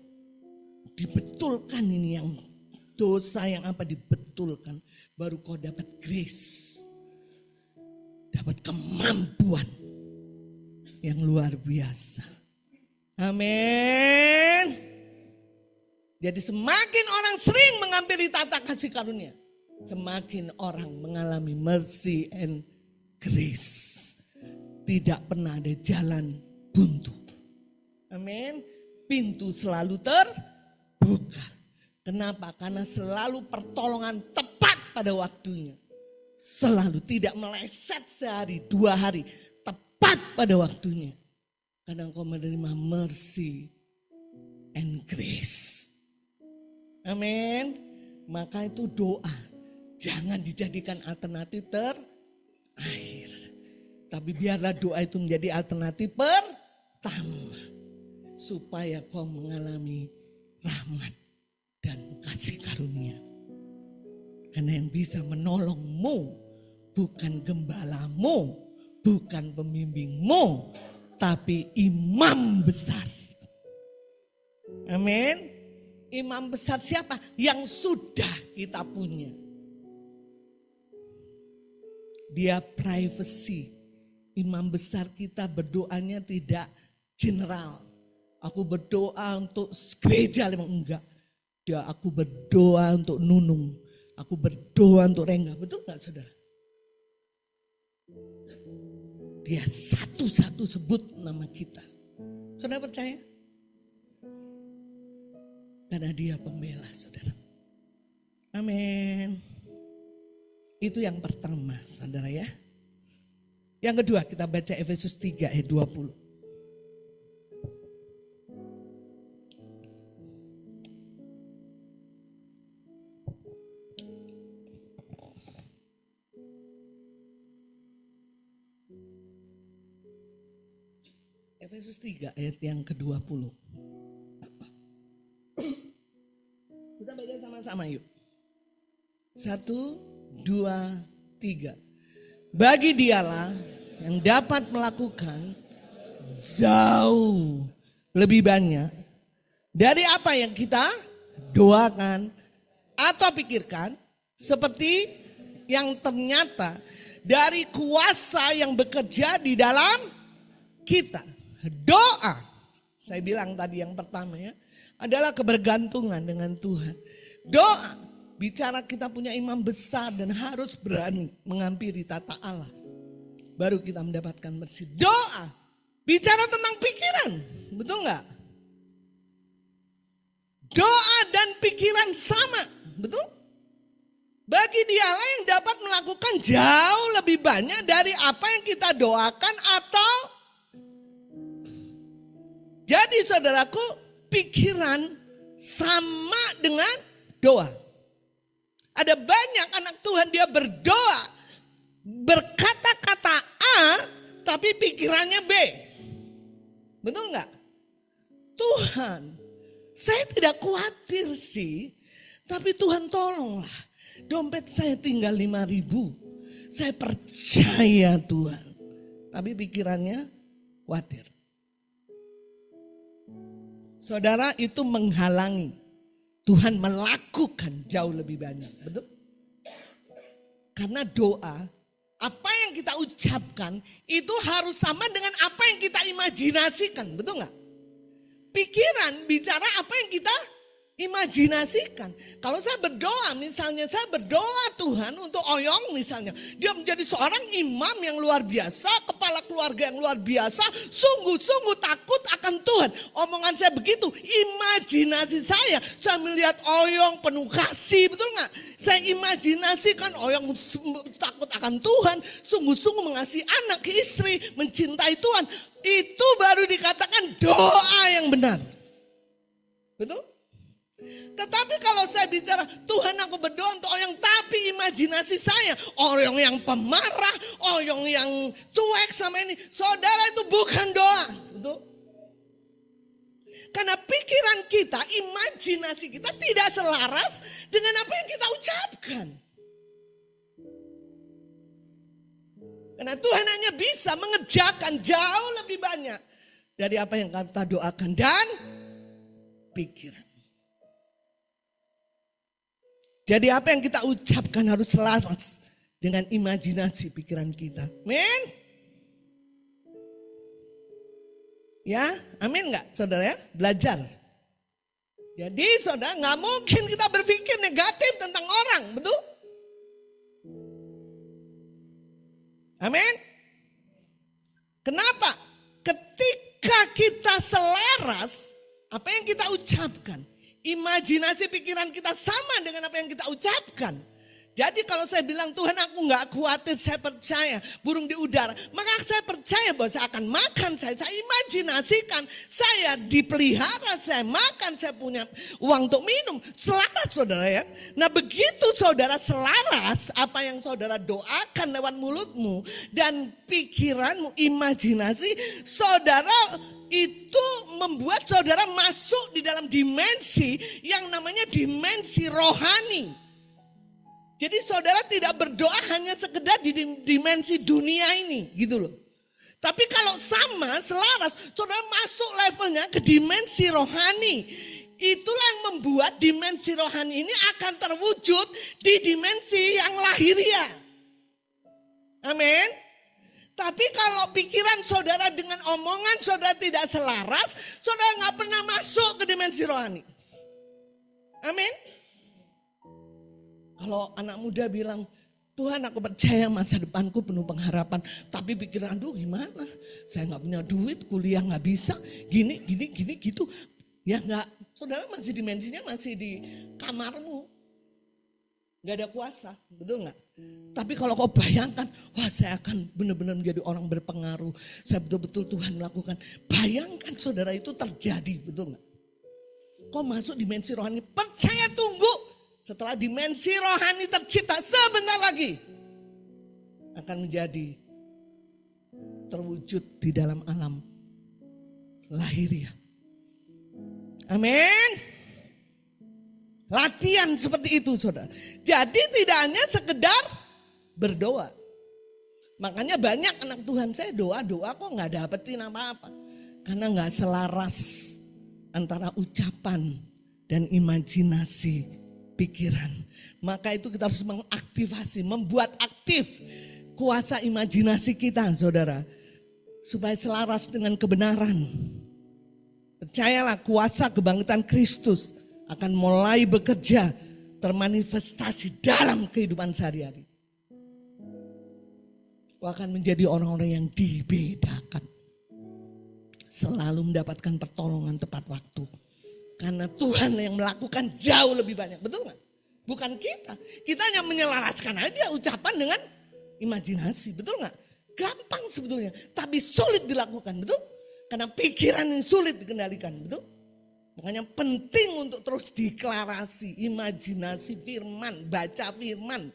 Dibetulkan ini yang dosa yang apa dibetulkan. Baru kau dapat grace. Dapat kemampuan yang luar biasa. Amin. Jadi semakin orang sering mengampiri tata kasih karunia, semakin orang mengalami mercy and grace. Tidak pernah ada jalan buntu. Amin. Pintu selalu terbuka. Kenapa? Karena selalu pertolongan tepat pada waktunya. Selalu tidak meleset sehari, 2 hari. Tepat pada waktunya. Karena engkau menerima mercy and grace. Amin. Maka itu doa. Jangan dijadikan alternatif terakhir. Tapi biarlah doa itu menjadi alternatif pertama. Supaya kau mengalami rahmat dan kasih karunia. Karena yang bisa menolongmu bukan gembalamu, bukan pembimbingmu, tapi imam besar. Amin. Imam besar siapa? Yang sudah kita punya. Dia privacy. Imam besar kita berdoanya tidak general. Aku berdoa untuk gereja, enggak. Aku berdoa untuk Nunung. Aku berdoa untuk Rengga. Betul gak saudara? Dia satu-satu sebut nama kita. Saudara percaya? Karena dia pembela saudara. Amin. Itu yang pertama saudara ya. Yang kedua kita baca Efesus 3 ayat 20. Efesus 3 ayat yang ke-20. Kita baca sama-sama yuk. 1, 2, 3. Bagi dialah yang dapat melakukan jauh lebih banyak dari apa yang kita doakan atau pikirkan, seperti yang ternyata dari kuasa yang bekerja di dalam kita. Doa, saya bilang tadi yang pertama ya, adalah kebergantungan dengan Tuhan. Doa, bicara kita punya imam besar dan harus berani menghampiri tata Allah. Baru kita mendapatkan bersih. Doa, bicara tentang pikiran, betul nggak? Doa dan pikiran sama, betul? Bagi dialah yang dapat melakukan jauh lebih banyak dari apa yang kita doakan atau. Jadi saudaraku, pikiran sama dengan doa. Ada banyak anak Tuhan dia berdoa, berkata-kata A, tapi pikirannya B. Betul nggak? Tuhan, saya tidak khawatir sih, tapi Tuhan tolonglah. Dompet saya tinggal 5.000. Saya percaya Tuhan. Tapi pikirannya khawatir. Saudara, itu menghalangi Tuhan melakukan jauh lebih banyak. Betul? Karena doa, apa yang kita ucapkan itu harus sama dengan apa yang kita imajinasikan. Betul nggak? Pikiran bicara apa yang kita imajinasikan. Kalau saya berdoa, misalnya saya berdoa Tuhan untuk Oyong misalnya. Dia menjadi seorang imam yang luar biasa, kepala keluarga yang luar biasa. Sungguh-sungguh takut akan Tuhan. Omongan saya begitu, imajinasi saya melihat Oyong penuh kasih, betul gak? Saya imajinasikan Oyong takut akan Tuhan. Sungguh-sungguh mengasihi anak, istri, mencintai Tuhan. Itu baru dikatakan doa yang benar. Betul? Tetapi kalau saya bicara, Tuhan aku berdoa untuk orang, tapi imajinasi saya, orang yang pemarah, orang yang cuek sama ini. Saudara, itu bukan doa. Betul? Karena pikiran kita, imajinasi kita tidak selaras dengan apa yang kita ucapkan. Karena Tuhan hanya bisa mengerjakan jauh lebih banyak dari apa yang kita doakan dan pikiran. Jadi apa yang kita ucapkan harus selaras dengan imajinasi pikiran kita. Amin? Ya, amin enggak saudara ya? Belajar. Jadi saudara gak mungkin kita berpikir negatif tentang orang, betul? Amin? Kenapa? Ketika kita selaras, apa yang kita ucapkan, imajinasi pikiran kita sama dengan apa yang kita ucapkan. Jadi kalau saya bilang Tuhan aku gak khawatir, saya percaya burung di udara. Maka saya percaya bahwa saya akan makan, saya imajinasikan saya dipelihara, saya makan, saya punya uang untuk minum. Selaras saudara ya. Nah begitu saudara selaras apa yang saudara doakan lewat mulutmu dan pikiranmu, imajinasi, saudara itu membuat saudara masuk di dalam dimensi yang namanya dimensi rohani. Jadi saudara tidak berdoa hanya sekedar di dimensi dunia ini gitu loh. Tapi kalau sama, selaras, saudara masuk levelnya ke dimensi rohani. Itulah yang membuat dimensi rohani ini akan terwujud di dimensi yang lahiriah. Amin. Tapi kalau pikiran saudara dengan omongan saudara tidak selaras, saudara gak pernah masuk ke dimensi rohani. Amin. Kalau anak muda bilang, Tuhan, aku percaya masa depanku penuh pengharapan. Tapi pikiran, aduh gimana? Saya gak punya duit, kuliah gak bisa. Gini, gitu. Ya gak, saudara masih dimensinya masih di kamarmu. Gak ada kuasa, betul gak? Tapi kalau kau bayangkan, wah saya akan benar-benar menjadi orang berpengaruh. Saya betul-betul Tuhan melakukan. Bayangkan saudara itu terjadi, betul gak? Kau masuk dimensi rohani, percaya tunggu. Setelah dimensi rohani tercipta sebentar lagi akan menjadi terwujud di dalam alam lahiriah. Amin. Latihan seperti itu saudara. Jadi tidak hanya sekedar berdoa. Makanya banyak anak Tuhan saya doa-doa kok gak dapetin apa-apa. Karena gak selaras antara ucapan dan imajinasi pikiran. Maka itu kita harus mengaktifasi, membuat aktif kuasa imajinasi kita saudara. Supaya selaras dengan kebenaran. Percayalah kuasa kebangkitan Kristus akan mulai bekerja termanifestasi dalam kehidupan sehari-hari. Kau akan menjadi orang-orang yang dibedakan. Selalu mendapatkan pertolongan tepat waktu. Karena Tuhan yang melakukan jauh lebih banyak. Betul gak? Bukan kita. Kita hanya menyelaraskan aja ucapan dengan imajinasi. Betul gak? Gampang sebetulnya. Tapi sulit dilakukan. Betul? Karena pikiran yang sulit dikendalikan. Betul? Makanya penting untuk terus deklarasi, imajinasi firman, baca firman.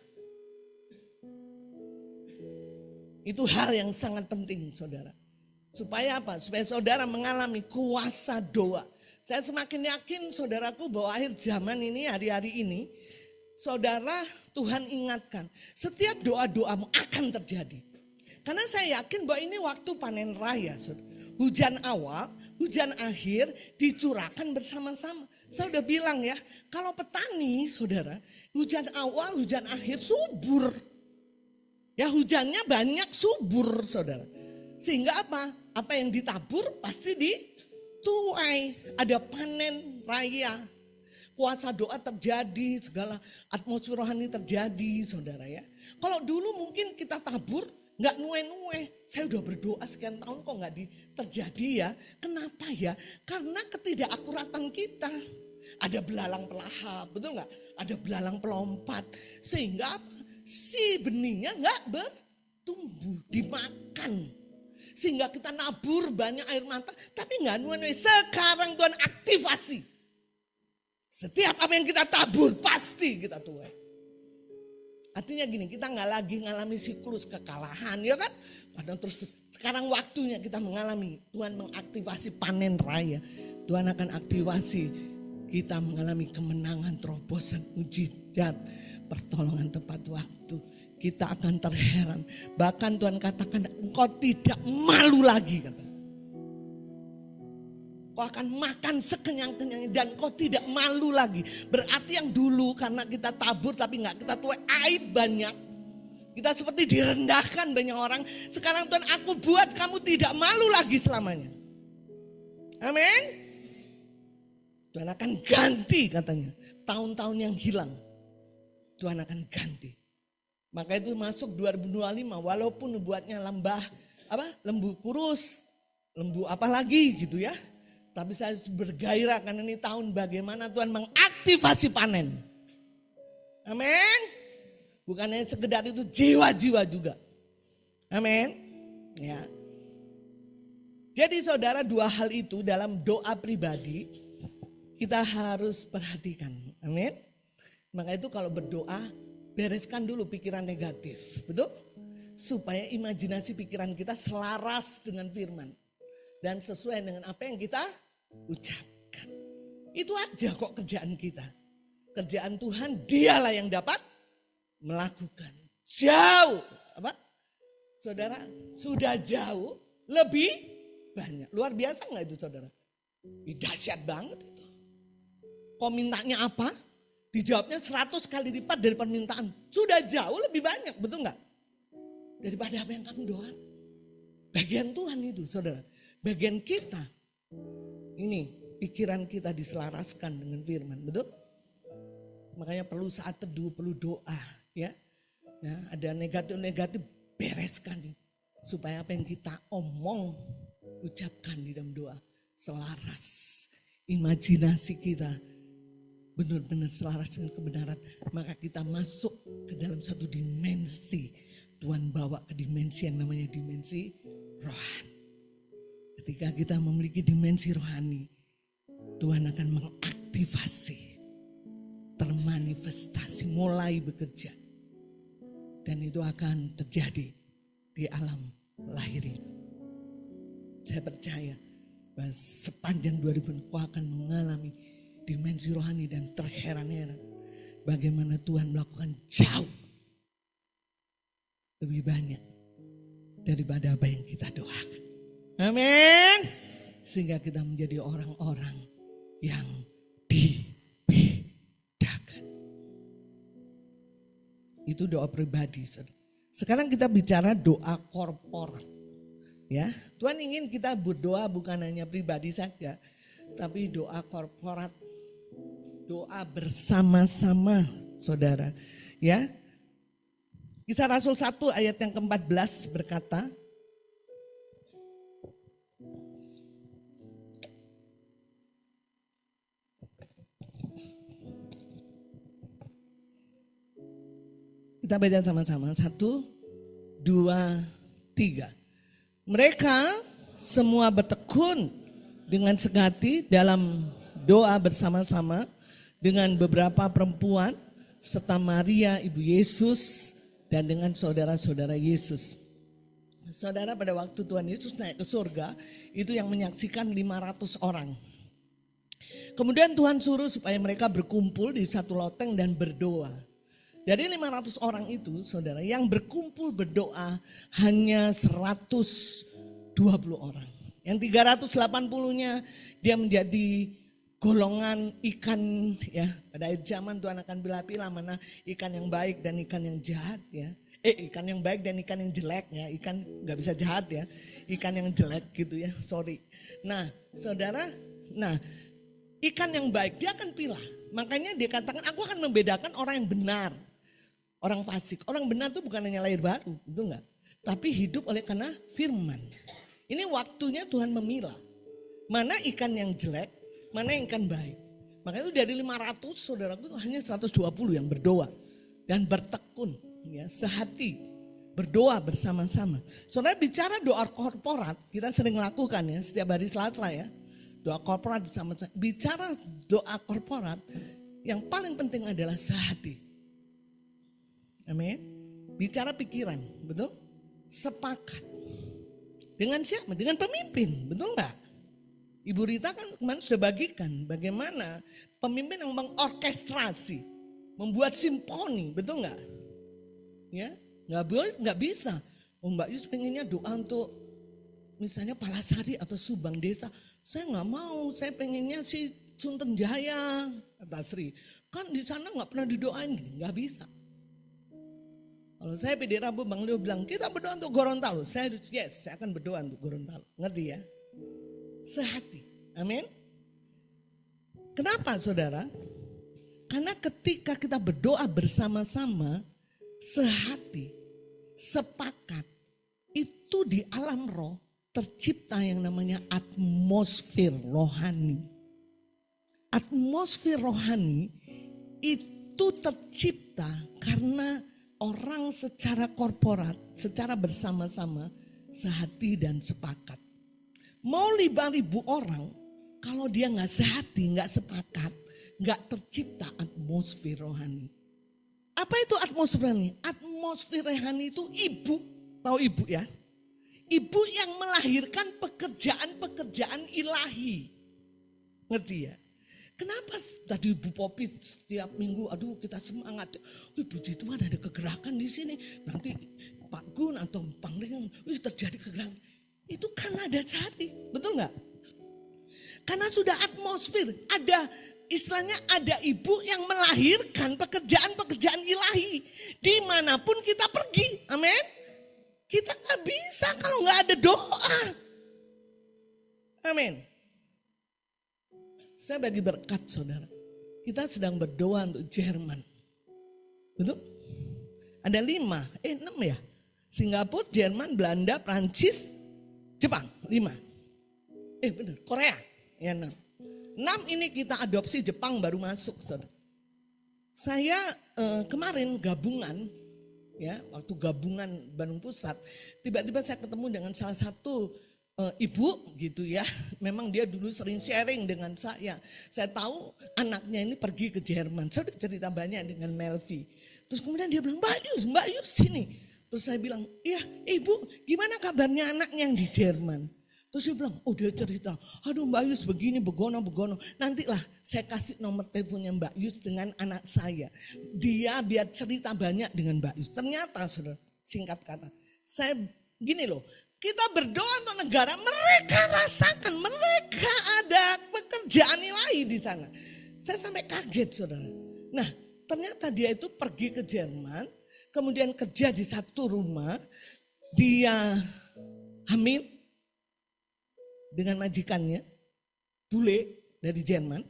Itu hal yang sangat penting saudara. Supaya apa? Supaya saudara mengalami kuasa doa. Saya semakin yakin saudaraku bahwa akhir zaman ini, hari-hari ini, saudara Tuhan ingatkan, setiap doa-doamu akan terjadi. Karena saya yakin bahwa ini waktu panen raya. Saudara. Hujan awal, hujan akhir dicurahkan bersama-sama. Saya udah bilang ya, kalau petani saudara, hujan awal, hujan akhir subur. Ya hujannya banyak subur saudara. Sehingga apa? Apa yang ditabur pasti dituai. Ada panen raya. Kuasa doa terjadi, segala atmosfer rohani terjadi saudara ya. Kalau dulu mungkin kita tabur gak nuai-nuai. Saya udah berdoa sekian tahun kok gak terjadi ya. Kenapa ya? Karena ketidakakuratan kita. Ada belalang pelahap, betul gak? Ada belalang pelompat. Sehingga apa? Si benihnya gak bertumbuh, dimakan. Sehingga kita nabur banyak air mata, tapi gak nuai-nuai. Sekarang Tuhan aktivasi. Setiap apa yang kita tabur pasti kita tuai. Artinya gini, kita gak lagi ngalami siklus kekalahan, ya kan? Padahal terus sekarang waktunya kita mengalami, Tuhan mengaktifasi panen raya. Tuhan akan aktivasi kita mengalami kemenangan, terobosan, mujizat, pertolongan tepat waktu. Kita akan terheran. Bahkan Tuhan katakan, engkau tidak malu lagi. Kata. Kau akan makan sekenyang-kenyangnya dan kau tidak malu lagi. Berarti yang dulu karena kita tabur tapi gak kita tuai, aib banyak. Kita seperti direndahkan banyak orang. Sekarang Tuhan, aku buat kamu tidak malu lagi selamanya. Amin. Tuhan akan ganti katanya. Tahun-tahun yang hilang. Tuhan akan ganti. Maka itu masuk 2025. Walaupun buatnya lembu kurus. Lembu apa lagi gitu ya. Tapi saya bergairah karena ini tahun bagaimana Tuhan mengaktifasi panen. Amin. Bukan hanya sekedar itu, jiwa-jiwa juga. Amin. Ya. Jadi saudara, dua hal itu dalam doa pribadi kita harus perhatikan. Amin. Maka itu kalau berdoa, bereskan dulu pikiran negatif. Betul? Supaya imajinasi pikiran kita selaras dengan firman. Dan sesuai dengan apa yang kita ucapkan. Itu aja kok kerjaan kita. Kerjaan Tuhan, dialah yang dapat melakukan. Jauh. Apa? Saudara, sudah jauh lebih banyak. Luar biasa gak itu saudara? Dahsyat banget itu. Kau mintanya apa? Dijawabnya 100 kali lipat dari permintaan. Sudah jauh lebih banyak, betul gak? Daripada apa yang kamu doakan. Bagian Tuhan itu saudara. Bagian kita. Ini pikiran kita diselaraskan dengan firman, betul? Makanya perlu saat teduh, perlu doa ya. Ya, ada negatif-negatif, bereskan nih. Supaya apa yang kita omong, ucapkan di dalam doa selaras. Imajinasi kita benar-benar selaras dengan kebenaran. Maka kita masuk ke dalam satu dimensi. Tuhan bawa ke dimensi yang namanya dimensi rohani. Ketika kita memiliki dimensi rohani, Tuhan akan mengaktifasi, termanifestasi, mulai bekerja. Dan itu akan terjadi di alam lahir. Saya percaya bahwa sepanjang 2000 kau akan mengalami dimensi rohani dan terheran-heran bagaimana Tuhan melakukan jauh lebih banyak daripada apa yang kita doakan. Amin. Sehingga kita menjadi orang-orang yang dibedakan. Itu doa pribadi. Sekarang kita bicara doa korporat. Ya, Tuhan ingin kita berdoa bukan hanya pribadi saja, tapi doa korporat. Doa bersama-sama, saudara. Ya. Kisah Rasul 1 ayat yang ke-14 berkata, kita baca sama-sama. 1, 2, 3. Mereka semua bertekun dengan segati dalam doa bersama-sama dengan beberapa perempuan serta Maria ibu Yesus dan dengan saudara-saudara Yesus. Saudara, pada waktu Tuhan Yesus naik ke surga, itu yang menyaksikan 500 orang. Kemudian Tuhan suruh supaya mereka berkumpul di satu loteng dan berdoa. Dari 500 orang itu, saudara, yang berkumpul berdoa hanya 120 orang. Yang 380-nya dia menjadi golongan ikan, ya. Pada zaman Tuhan akan pilah-pilah mana ikan yang baik dan ikan yang jahat, ya. Ikan yang baik dan ikan yang jelek, ya. Ikan gak bisa jahat, ya. Ikan yang jelek gitu, ya. Sorry. Nah, saudara, ikan yang baik dia akan pilah. Makanya dia katakan, aku akan membedakan orang yang benar. Orang fasik, orang benar itu bukan hanya lahir baru, betul enggak? Tapi hidup oleh karena firman. Ini waktunya Tuhan memilah. Mana ikan yang jelek, mana yang ikan baik. Makanya itu dari 500 saudaraku hanya 120 yang berdoa. Dan bertekun, ya, sehati. Berdoa bersama-sama. Saudara, bicara doa korporat, kita sering lakukan ya, setiap hari Selasa ya. Doa korporat bersama-sama. Bicara doa korporat, yang paling penting adalah sehati. Amin. Bicara pikiran, betul? Sepakat. Dengan siapa? Dengan pemimpin, betul enggak? Ibu Rita kan kemarin sudah bagikan bagaimana pemimpin yang mengorkestrasi, membuat simfoni, betul enggak? Ya, enggak bisa. Mbak Yus pengennya doa untuk misalnya Palasari atau Subang Desa. Saya enggak mau, saya pengennya si Sunten Jaya, kata Sri. Kan di sana enggak pernah didoain, enggak bisa. Kalau saya PD Rabu, Bang Leo bilang, kita berdoa untuk Gorontalo. Saya akan berdoa untuk Gorontalo. Ngerti ya? Sehati. Amin. Kenapa saudara? Karena ketika kita berdoa bersama-sama, sehati, sepakat, itu di alam roh tercipta yang namanya atmosfer rohani. Atmosfer rohani itu tercipta karena orang secara korporat, secara bersama-sama, sehati dan sepakat. Mau 5.000 orang, kalau dia gak sehati, gak sepakat, gak tercipta atmosfer rohani. Apa itu atmosfer rohani? Atmosfer rohani itu ibu, tahu ibu ya? Ibu yang melahirkan pekerjaan-pekerjaan ilahi. Ngerti ya? Kenapa tadi Ibu Popi setiap minggu, aduh kita semangat. Puji Tuhan ada kegerakan di sini. Nanti Pak Gun atau Bang Ring, terjadi kegerakan. Itu karena ada hati, betul nggak? Karena sudah atmosfer, ada istilahnya ada ibu yang melahirkan pekerjaan-pekerjaan ilahi. Dimanapun kita pergi, amin. Kita nggak bisa kalau nggak ada doa. Amin. Saya bagi berkat saudara. Kita sedang berdoa untuk Jerman. Betul? Ada 6 ya. Singapura, Jerman, Belanda, Prancis, Jepang 5. Benar, Korea ya 6. 6 ini kita adopsi, Jepang baru masuk. Saudara. Saya kemarin gabungan, ya waktu gabungan Bandung Pusat, tiba-tiba saya ketemu dengan salah satu ibu gitu ya. Memang dia dulu sering sharing dengan saya. Saya tahu anaknya ini pergi ke Jerman. Saya udah cerita banyak dengan Melvi. Terus kemudian dia bilang, Mbak Yus sini. Terus saya bilang, iya ibu gimana kabarnya anaknya yang di Jerman. Terus dia bilang, dia cerita, aduh Mbak Yus begini, begono. Nantilah saya kasih nomor teleponnya Mbak Yus dengan anak saya. Dia biar cerita banyak dengan Mbak Yus. Ternyata saudara, singkat kata, saya gini loh, kita berdoa untuk negara, mereka rasakan, mereka ada pekerjaan ilahi di sana. Saya sampai kaget saudara. Nah ternyata dia itu pergi ke Jerman, kemudian kerja di satu rumah, dia hamil dengan majikannya, bule dari Jerman,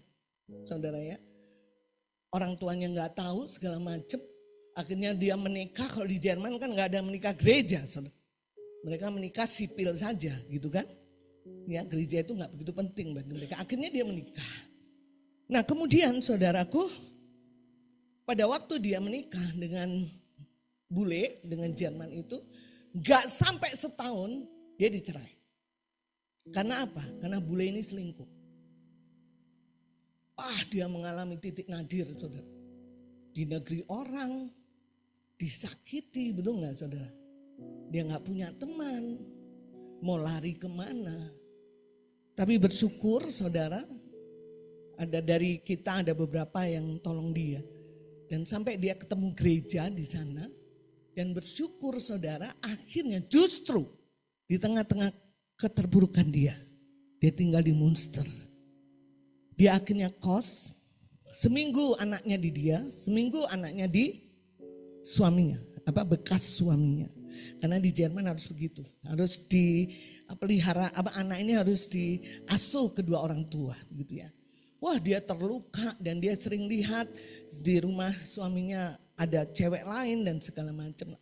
saudara ya. Orang tuanya nggak tahu segala macam. Akhirnya dia menikah, kalau di Jerman kan nggak ada menikah gereja, saudara. Mereka menikah sipil saja, gitu kan? Ya gereja itu nggak begitu penting bagi mereka. Akhirnya dia menikah. Nah kemudian saudaraku, pada waktu dia menikah dengan bule, dengan Jerman itu, nggak sampai setahun dia dicerai. Karena apa? Karena bule ini selingkuh. Dia mengalami titik nadir saudara. Di negeri orang, disakiti, betul gak saudara? Dia gak punya teman, mau lari kemana. Tapi bersyukur saudara, ada dari kita ada beberapa yang tolong dia. Dan sampai dia ketemu gereja di sana. Dan bersyukur saudara, akhirnya justru di tengah-tengah keterburukan dia tinggal di Munster. Dia akhirnya kos, seminggu anaknya di dia, seminggu anaknya di suaminya, bekas suaminya. Karena di Jerman harus begitu, harus dipelihara, anak ini harus diasuh kedua orang tua gitu ya. Wah dia terluka dan dia sering lihat di rumah suaminya ada cewek lain dan segala macam.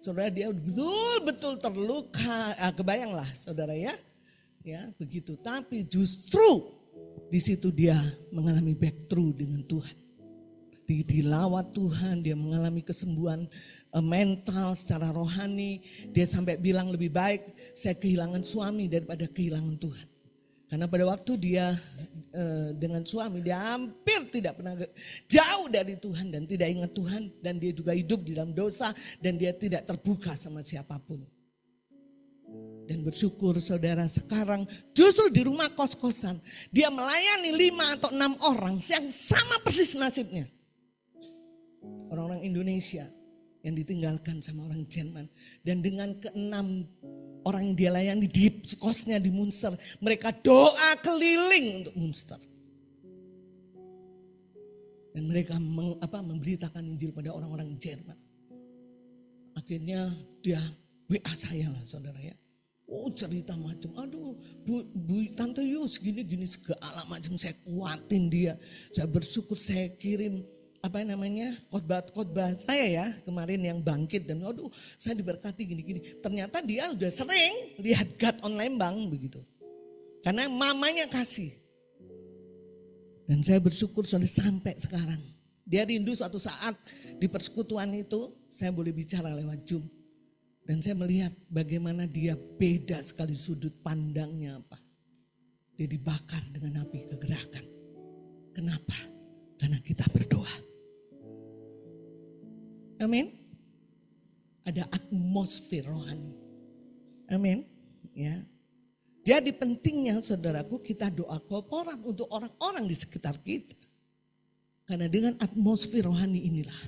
Saudara dia betul-betul terluka, kebayanglah saudara ya begitu. Tapi justru di situ dia mengalami breakthrough dengan Tuhan. Dilawat Tuhan, dia mengalami kesembuhan mental secara rohani. Dia sampai bilang lebih baik saya kehilangan suami daripada kehilangan Tuhan. Karena pada waktu dia dengan suami dia hampir tidak pernah jauh dari Tuhan dan tidak ingat Tuhan. Dan dia juga hidup di dalam dosa dan dia tidak terbuka sama siapapun. Dan bersyukur saudara sekarang justru di rumah kos-kosan dia melayani 5 atau 6 orang yang sama persis nasibnya. Orang-orang Indonesia yang ditinggalkan sama orang Jerman. Dan dengan ke-6 orang yang dia layani di kosnya di Munster, mereka doa keliling untuk Munster. Dan mereka memberitakan Injil pada orang-orang Jerman. Akhirnya dia WA saya lah saudara ya. Cerita macam, Bu Tante Yus gini segala macam saya kuatin dia. Saya bersyukur saya kirim khotbah saya ya kemarin yang bangkit dan saya diberkati gini. Ternyata dia udah sering lihat God on Lembang begitu. Karena mamanya kasih. Dan saya bersyukur sampai sekarang. Dia rindu suatu saat di persekutuan itu saya boleh bicara lewat Zoom. Dan saya melihat bagaimana dia beda sekali sudut pandangnya Dia dibakar dengan api kegerakan. Kenapa? Karena kita berdoa. Amin. Ada atmosfer rohani. Amin. Ya. Jadi pentingnya saudaraku kita doa korporat untuk orang-orang di sekitar kita. Karena dengan atmosfer rohani inilah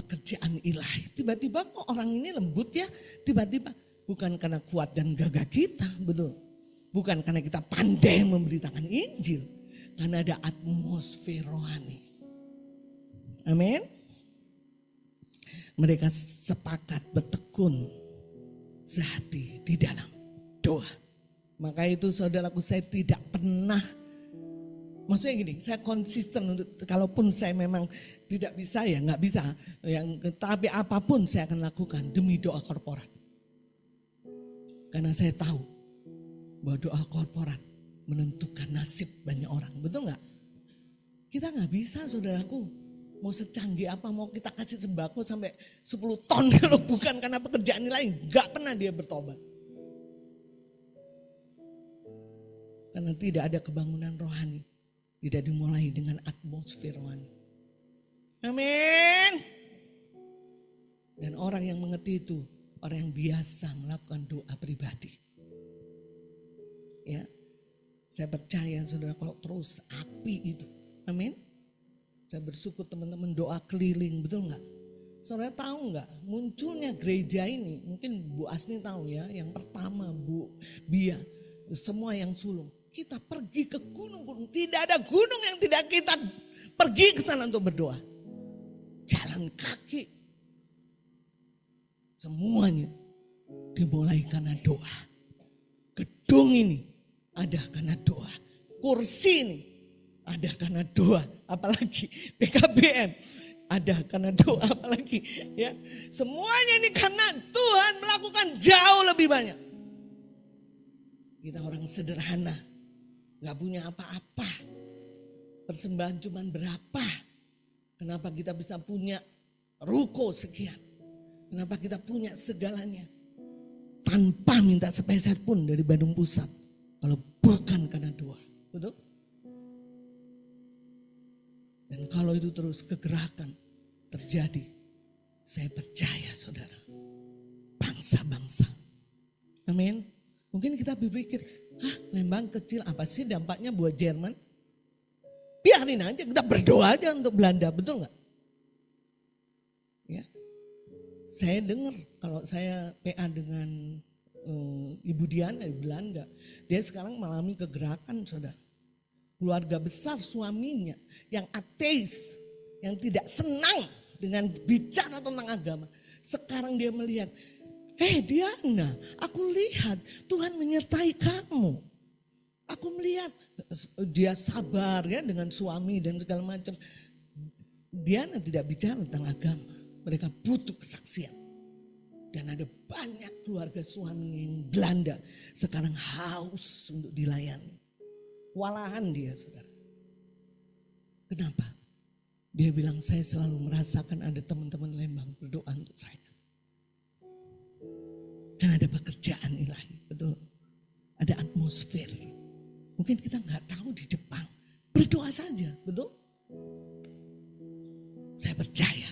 pekerjaan ilahi. Tiba-tiba kok orang ini lembut ya. Tiba-tiba bukan karena kuat dan gagah kita. Betul. Bukan karena kita pandai memberitakan Injil. Karena ada atmosfer rohani. Amin. Mereka sepakat bertekun sehati di dalam doa. Maka itu saudaraku saya tidak pernah Maksudnya gini, saya konsisten untuk kalaupun saya memang tidak bisa ya nggak bisa. Tapi apapun saya akan lakukan demi doa korporat. Karena saya tahu bahwa doa korporat menentukan nasib banyak orang. Betul nggak? Kita nggak bisa saudaraku. Mau secanggih apa, mau kita kasih sembako sampai 10 ton kalau bukan karena pekerjaan lain. Nggak pernah dia bertobat. Karena tidak ada kebangunan rohani. Tidak dimulai dengan atmosfer rohani. Amin. Dan orang yang mengerti itu, orang yang biasa melakukan doa pribadi. Ya, saya percaya saudara kalau terus api itu. Amin. Saya bersyukur teman-teman doa keliling, betul nggak? Saudara tahu nggak munculnya gereja ini? Mungkin Bu Asni tahu ya. Yang pertama Bu Bia, semua yang sulung. Kita pergi ke gunung-gunung. Tidak ada gunung yang tidak kita pergi ke sana untuk berdoa. Jalan kaki. Semuanya dimulai karena doa. Gedung ini ada karena doa. Kursi ini ada karena doa. Apalagi PKBM ada karena doa. Apalagi ya. Semuanya ini karena Tuhan melakukan jauh lebih banyak. Kita orang sederhana. Gak punya apa-apa. Persembahan cuman berapa. Kenapa kita bisa punya ruko sekian. Kenapa kita punya segalanya. Tanpa minta sepeser pun dari Bandung Pusat. Kalau bukan karena doa. Betul? Dan kalau itu terus kegerakan terjadi. Saya percaya saudara. Bangsa-bangsa. Amin. Mungkin kita berpikir, Lembang kecil apa sih dampaknya buat Jerman? Biarin aja, kita berdoa aja untuk Belanda, betul nggak? Ya, saya dengar kalau saya PA dengan Ibu Diana di Belanda, dia sekarang mengalami kegerakan saudara. Keluarga besar suaminya yang ateis, yang tidak senang dengan bicara tentang agama. Sekarang dia melihat, Diana, aku lihat Tuhan menyertai kamu. Aku melihat dia sabar ya dengan suami dan segala macam. Diana tidak bicara tentang agama. Mereka butuh kesaksian. Dan ada banyak keluarga suami yang Belanda sekarang haus untuk dilayani. Walahan dia saudara. Kenapa? Dia bilang saya selalu merasakan ada teman-teman Lembang berdoa untuk saya. Karena ada pekerjaan ilahi, betul. Ada atmosfer. Mungkin kita nggak tahu di Jepang. Berdoa saja, betul. Saya percaya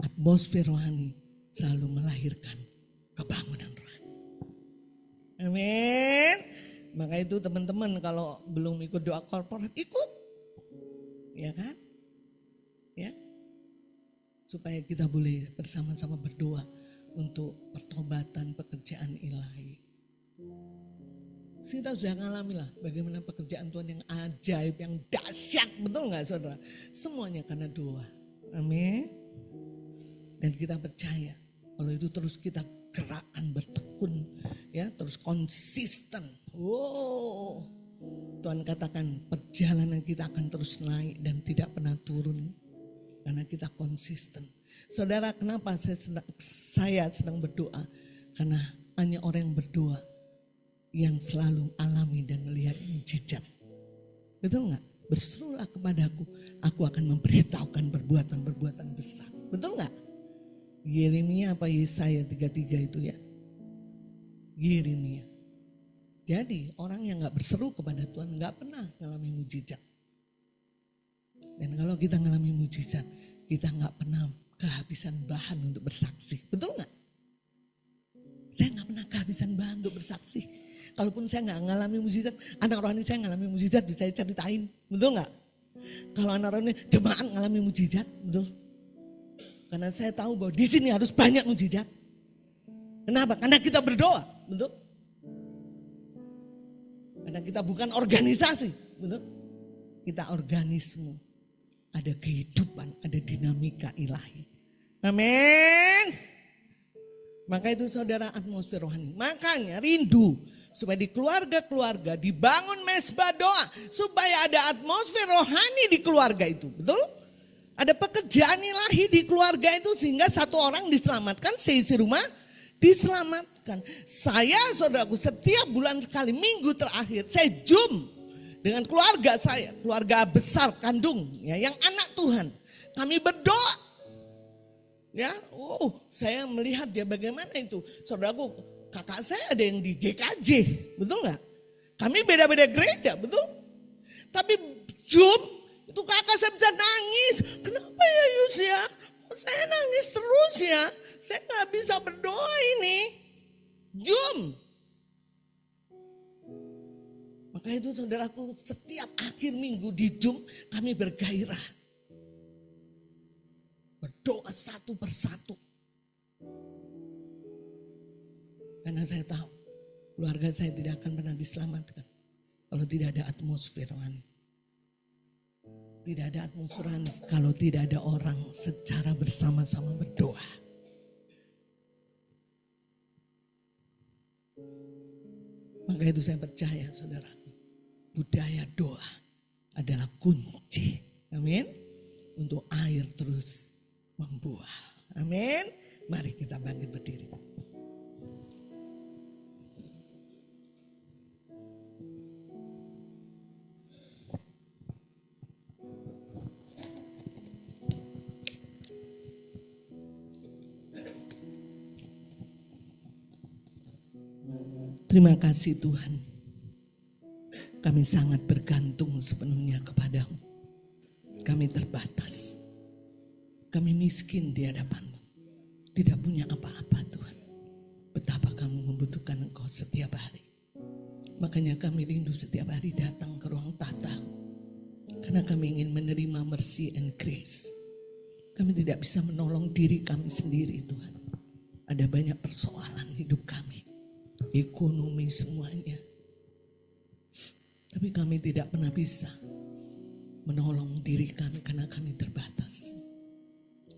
atmosfer rohani selalu melahirkan kebangunan rohani. Amin. Maka itu teman-teman kalau belum ikut doa korporat, ikut. Ya kan? Ya. Supaya kita boleh bersama-sama berdoa untuk pertobatan pekerjaan ilahi. Kita sudah ngalami lah bagaimana pekerjaan Tuhan yang ajaib, yang dahsyat, betul gak saudara? Semuanya karena doa. Amin. Dan kita percaya kalau itu terus kita gerakkan bertekun, ya terus konsisten. Wow, Tuhan katakan perjalanan kita akan terus naik dan tidak pernah turun karena kita konsisten. Saudara, kenapa saya sedang berdoa? Karena hanya orang yang berdoa yang selalu alami dan melihat mujizat. Betul nggak? Berserulah kepadaku, aku akan memberitahukan perbuatan-perbuatan besar. Betul nggak? Yeremia apa Yesaya 33 itu ya? Yeremia. Jadi orang yang nggak berseru kepada Tuhan nggak pernah mengalami mujizat. Dan kalau kita mengalami mujizat, kita nggak pernah kehabisan bahan untuk bersaksi. Betul nggak? Saya nggak pernah kehabisan bahan untuk bersaksi. Kalaupun saya nggak ngalami mujizat, anak rohani saya ngalami mujizat, bisa saya ceritain. Betul nggak? Kalau anak rohani jemaat ngalami mujizat, betul. Karena saya tahu bahwa di sini harus banyak mujizat. Kenapa? Karena kita berdoa, betul. Karena kita bukan organisasi, betul. Kita organisme. Ada kehidupan, ada dinamika ilahi. Amin. Maka itu saudara atmosfer rohani. Makanya rindu supaya di keluarga-keluarga dibangun mesbah doa, supaya ada atmosfer rohani di keluarga itu, betul? Ada pekerjaan ilahi di keluarga itu sehingga satu orang diselamatkan, seisi rumah diselamatkan. Saya, saudaraku, setiap bulan sekali, minggu terakhir, saya Zoom dengan keluarga saya, keluarga besar kandung, ya, yang anak Tuhan. Kami berdoa, ya, saya melihat dia bagaimana itu, saudaraku. Kakak saya ada yang di GKJ, betul nggak? Kami beda-beda gereja, betul? Tapi Zoom itu kakak saya bisa nangis. Kenapa ya Yus ya? Saya nangis terus ya. Saya nggak bisa berdoa ini. Zoom. Maka itu saudaraku, setiap akhir minggu di Zoom kami bergairah. Berdoa satu persatu. Karena saya tahu keluarga saya tidak akan pernah diselamatkan kalau tidak ada atmosfer rohani. Tidak ada atmosfer rohani kalau tidak ada orang secara bersama-sama berdoa. Maka itu saya percaya, saudaraku, budaya doa adalah kunci. Amin. Untuk air terus membuah. Amin. Mari kita bangkit berdiri. Terima kasih Tuhan. Kami sangat bergantung sepenuhnya kepadamu. Kami terbatas. Kami miskin di hadapan-Mu. Tidak punya apa-apa Tuhan. Betapa kami membutuhkan Engkau setiap hari. Makanya kami rindu setiap hari datang ke ruang tahta. Karena kami ingin menerima mercy and grace. Kami tidak bisa menolong diri kami sendiri Tuhan. Ada banyak persoalan hidup kami. Ekonomi semuanya. Tapi kami tidak pernah bisa menolong diri kami karena kami terbatas.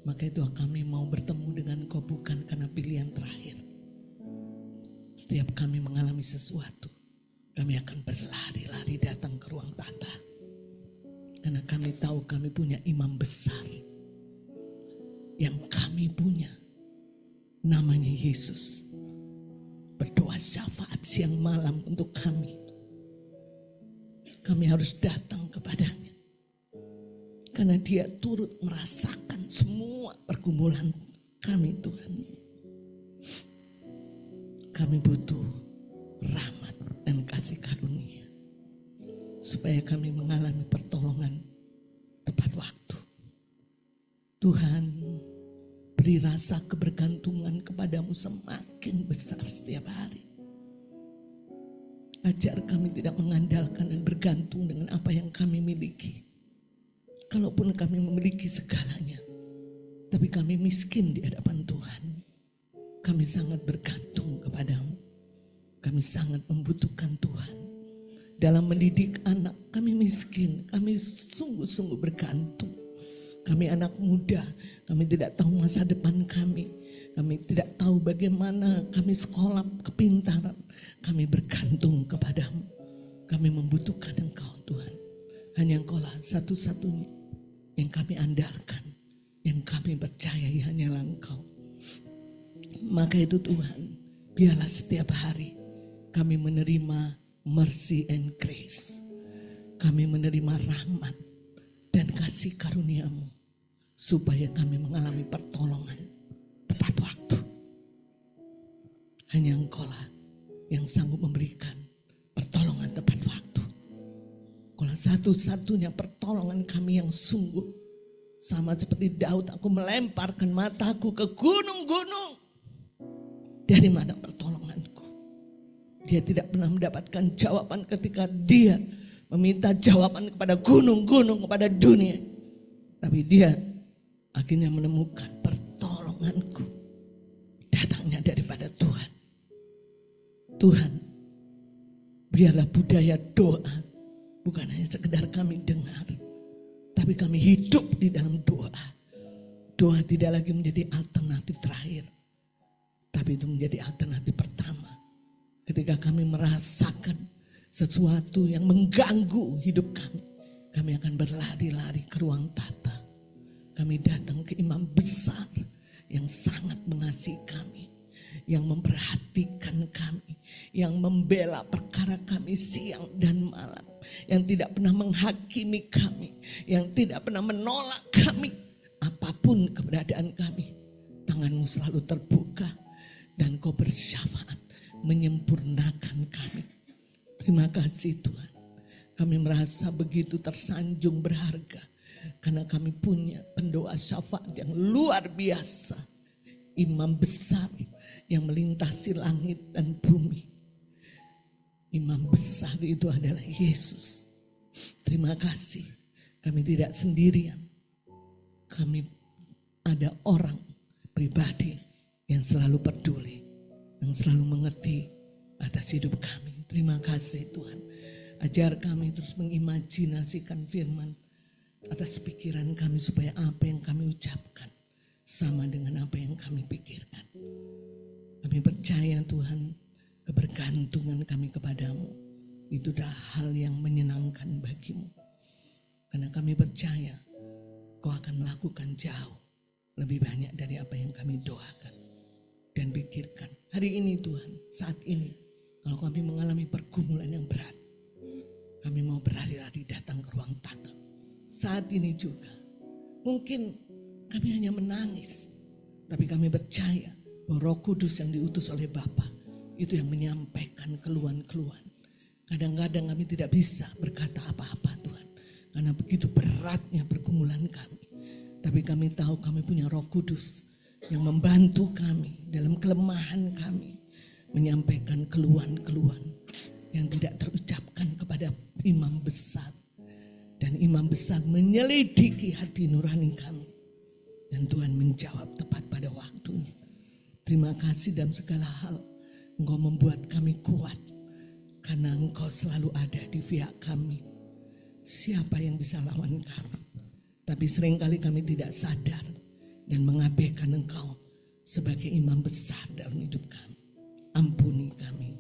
Maka itu kami mau bertemu dengan Kau bukan karena pilihan terakhir. Setiap kami mengalami sesuatu, kami akan berlari-lari datang ke ruang tahta. Karena kami tahu kami punya imam besar. Yang kami punya namanya Yesus. Berdoa syafaat siang malam untuk kami. Kami harus datang kepadanya. Karena dia turut merasakan semua pergumulan kami Tuhan. Kami butuh rahmat dan kasih karunia. Supaya kami mengalami pertolongan tepat waktu. Tuhan, beri rasa kebergantungan kepadamu semakin besar setiap hari. Ajar kami tidak mengandalkan dan bergantung dengan apa yang kami miliki. Kalaupun kami memiliki segalanya, tapi kami miskin di hadapan Tuhan. Kami sangat bergantung kepadamu. Kami sangat membutuhkan Tuhan. Dalam mendidik anak kami miskin, kami sungguh-sungguh bergantung. Kami anak muda, kami tidak tahu masa depan kami. Kami tidak tahu bagaimana kami sekolah kepintaran. Kami bergantung kepadamu. Kami membutuhkan Engkau Tuhan. Hanya Engkaulah satu-satunya yang kami andalkan. Yang kami percayai hanyalah Engkau. Maka itu Tuhan, biarlah setiap hari kami menerima mercy and grace. Kami menerima rahmat dan kasih karunia-Mu supaya kami mengalami pertolongan tepat waktu. Hanya Engkaulah yang sanggup memberikan pertolongan tepat waktu. Engkaulah satu-satunya pertolongan kami yang sungguh. Sama seperti Daud, aku melemparkan mataku ke gunung-gunung. Dari mana pertolonganku? Dia tidak pernah mendapatkan jawaban ketika dia meminta jawaban kepada gunung-gunung, kepada dunia. Tapi dia akhirnya menemukan pertolonganku datangnya daripada Tuhan. Tuhan, biarlah budaya doa bukan hanya sekedar kami dengar, tapi kami hidup di dalam doa. Doa tidak lagi menjadi alternatif terakhir, tapi itu menjadi alternatif pertama Ketika kami merasakan sesuatu yang mengganggu hidup kami akan berlari-lari ke ruang tata. Kami datang ke imam besar yang sangat mengasihi kami, yang memperhatikan kami, yang membela perkara kami siang dan malam, yang tidak pernah menghakimi kami, yang tidak pernah menolak kami. Apapun keberadaan kami, tanganmu selalu terbuka dan kau bersyafaat menyempurnakan kami. Terima kasih Tuhan. Kami merasa begitu tersanjung berharga karena kami punya pendoa syafaat yang luar biasa. Imam besar yang melintasi langit dan bumi. Imam besar itu adalah Yesus. Terima kasih. Kami tidak sendirian. Kami ada orang pribadi yang selalu peduli, yang selalu mengerti atas hidup kami. Terima kasih Tuhan. Ajar kami terus mengimajinasikan firman atas pikiran kami supaya apa yang kami ucapkan sama dengan apa yang kami pikirkan. Kami percaya Tuhan, kebergantungan kami kepadamu itu adalah hal yang menyenangkan bagimu. Karena kami percaya kau akan melakukan jauh lebih banyak dari apa yang kami doakan dan pikirkan. Hari ini Tuhan, saat ini, kalau kami mengalami pergumulan yang berat, kami mau berlari-lari datang ke ruang tata. Saat ini juga, mungkin kami hanya menangis, tapi kami percaya bahwa Roh Kudus yang diutus oleh Bapa itu yang menyampaikan keluhan-keluhan. Kadang-kadang kami tidak bisa berkata apa-apa Tuhan, karena begitu beratnya pergumulan kami. Tapi kami tahu kami punya Roh Kudus yang membantu kami dalam kelemahan kami menyampaikan keluhan-keluhan yang tidak terucapkan kepada imam besar. Dan imam besar menyelidiki hati nurani kami. Dan Tuhan menjawab tepat pada waktunya. Terima kasih dalam segala hal. Engkau membuat kami kuat. Karena Engkau selalu ada di pihak kami. Siapa yang bisa lawan kami? Tapi seringkali kami tidak sadar. Dan mengabaikan Engkau sebagai imam besar dalam hidup kami. Ampuni kami.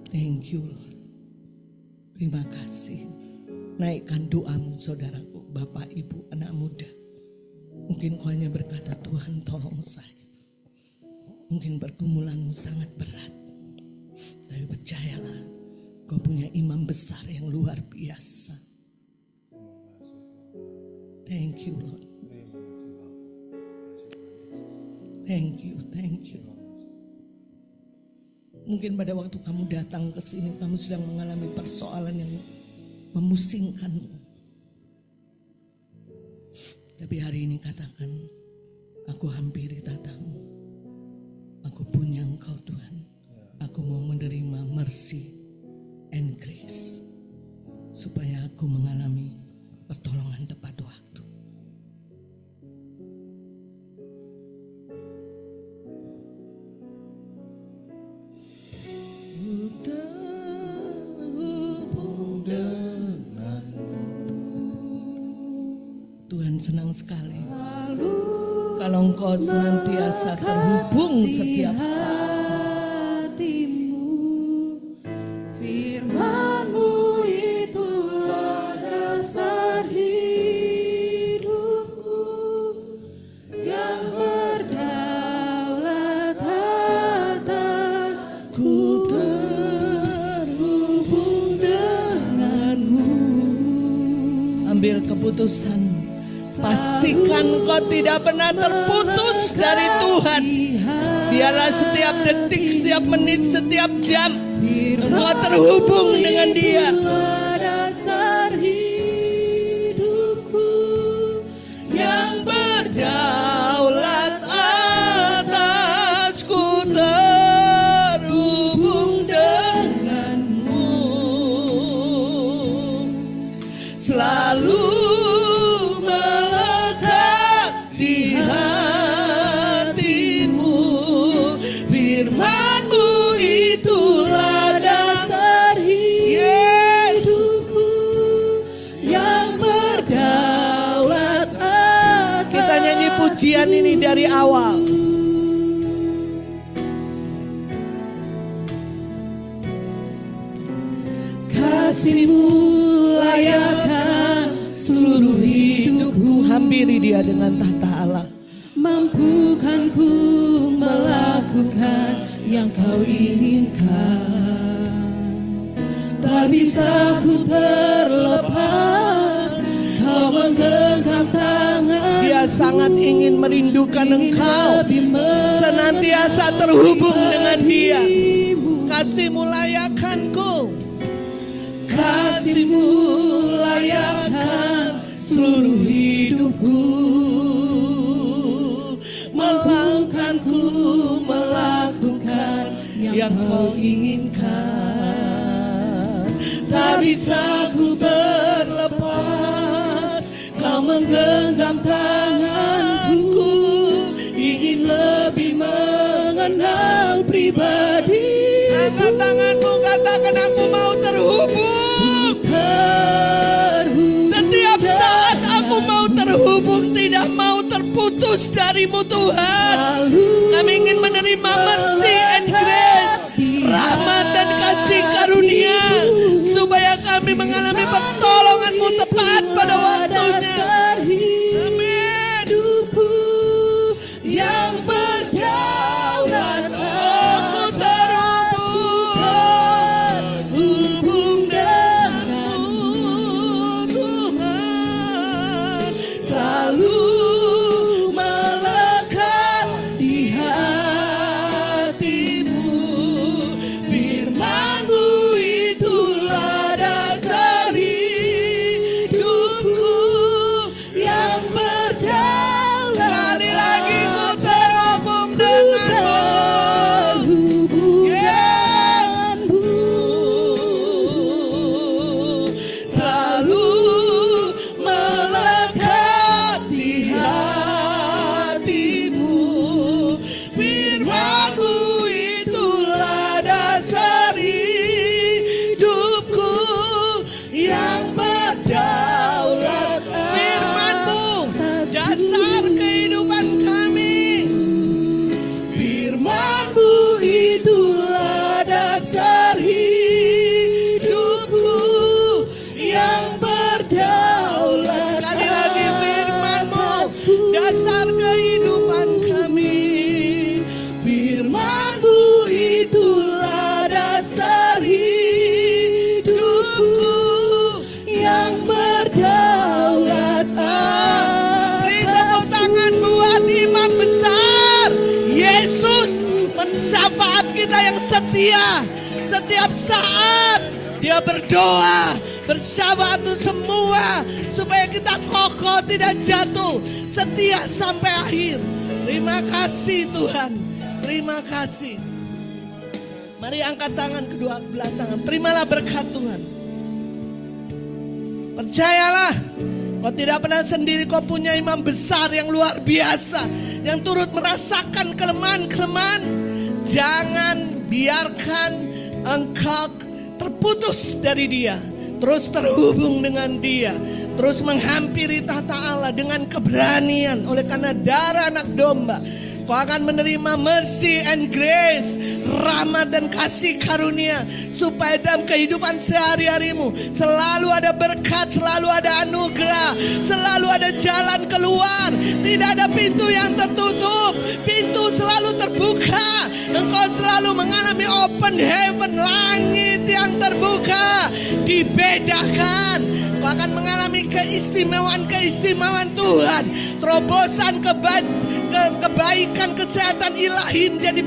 Thank you Lord. Terima kasih. Naikkan doamu saudaraku, bapak, ibu, anak muda. Mungkin kau hanya berkata, Tuhan tolong saya. Mungkin pergumulanmu sangat berat. Tapi percayalah, kau punya imam besar yang luar biasa. Thank you Lord. Thank you, thank you. Mungkin pada waktu kamu datang ke sini, kamu sedang mengalami persoalan yang memusingkanmu. Tapi hari ini katakan, aku hampiri tatamu. Aku punya Engkau Tuhan. Aku mau menerima mercy and grace. Supaya aku mengalami pertolongan tepat waktu. Tuhan senang sekali kalau engkau senantiasa terhubung setiap saat. Firman-Mu itulah dasar hidupku yang berdaulat atas ku terhubung denganmu. Ambil keputusan. Pastikan kau tidak pernah terputus dari Tuhan. Biarlah setiap detik, setiap menit, setiap jam engkau terhubung dengan Dia. Dasar hidupku Yang berdaulat atasku terhubung denganmu. Selalu Firman-Mu itulah dasar hidupku Kasih-Mu layakkan seluruh hidupku. Hampiri dia dengan tahta Allah. Mampukan ku melakukan yang Kau inginkan. Tak bisa ku terlepas, Kau menggenggam tangan. Dia sangat ingin merindukan Engkau, senantiasa terhubung dengan Dia. Kasih-Mu layakkanku. Kasih-Mu layakkan seluruh hidupku. Mampukan ku melakukan yang Kau inginkan. Tak bisa ku berlepas, Kau menggenggam tanganku. Ingin lebih mengenal pribadi. Angkat tanganmu, katakan aku mau terhubung. Setiap saat aku mau terhubung, tidak mau terputus darimu Tuhan. Kami ingin menerima mercy and grace, rahmat dan kasih karunia, supaya kami mengalami pertolongan-Mu tepat pada waktunya. Amin. Yang berdaulat, Aku terhubung denganmu Tuhan, selalu melekat di hatimu. Firman-Mu itulah dasar hidupku. Yang berdaulat, sekali lagi ku terhubung denganmu. selalu melekat di hatimu. Firman-Mu itulah dasar hidupku. Yang berdaulat, Firman-Mu dasar kehidupan kami. Firman-Mu itulah dasar hidupku. Yang berdaulat, Sekali lagi firman-Mu dasar kehidupan kami. Firman-Mu itulah dasar hidupku. Yang berdaulat Beri tepuk tangan buat imam besar Yesus, mensyafaat kita yang setia. Setiap saat Dia berdoa, bersyafaat untuk semua, supaya kita kokoh, tidak jatuh, setia sampai akhir. Terima kasih Tuhan, terima kasih. Mari angkat tangan kedua belah tangan, terimalah berkat Tuhan. Percayalah, kau tidak pernah sendiri, kau punya imam besar yang luar biasa, yang turut merasakan kelemahan-kelemahan. Jangan biarkan engkau terputus dari Dia. Terus terhubung dengan Dia, terus menghampiri tahta Allah dengan keberanian. Oleh karena darah anak domba, kau akan menerima mercy and grace, rahmat dan kasih karunia, supaya dalam kehidupan sehari-harimu selalu ada berkat, selalu ada anugerah, selalu ada jalan keluar. Tidak ada pintu yang tertutup, pintu selalu terbuka. Engkau selalu mengalami open heaven, langit yang terbuka, dibedakan. Kau akan mengalami keistimewaan Tuhan, terobosan kebaikan, kesehatan ilahi menjadi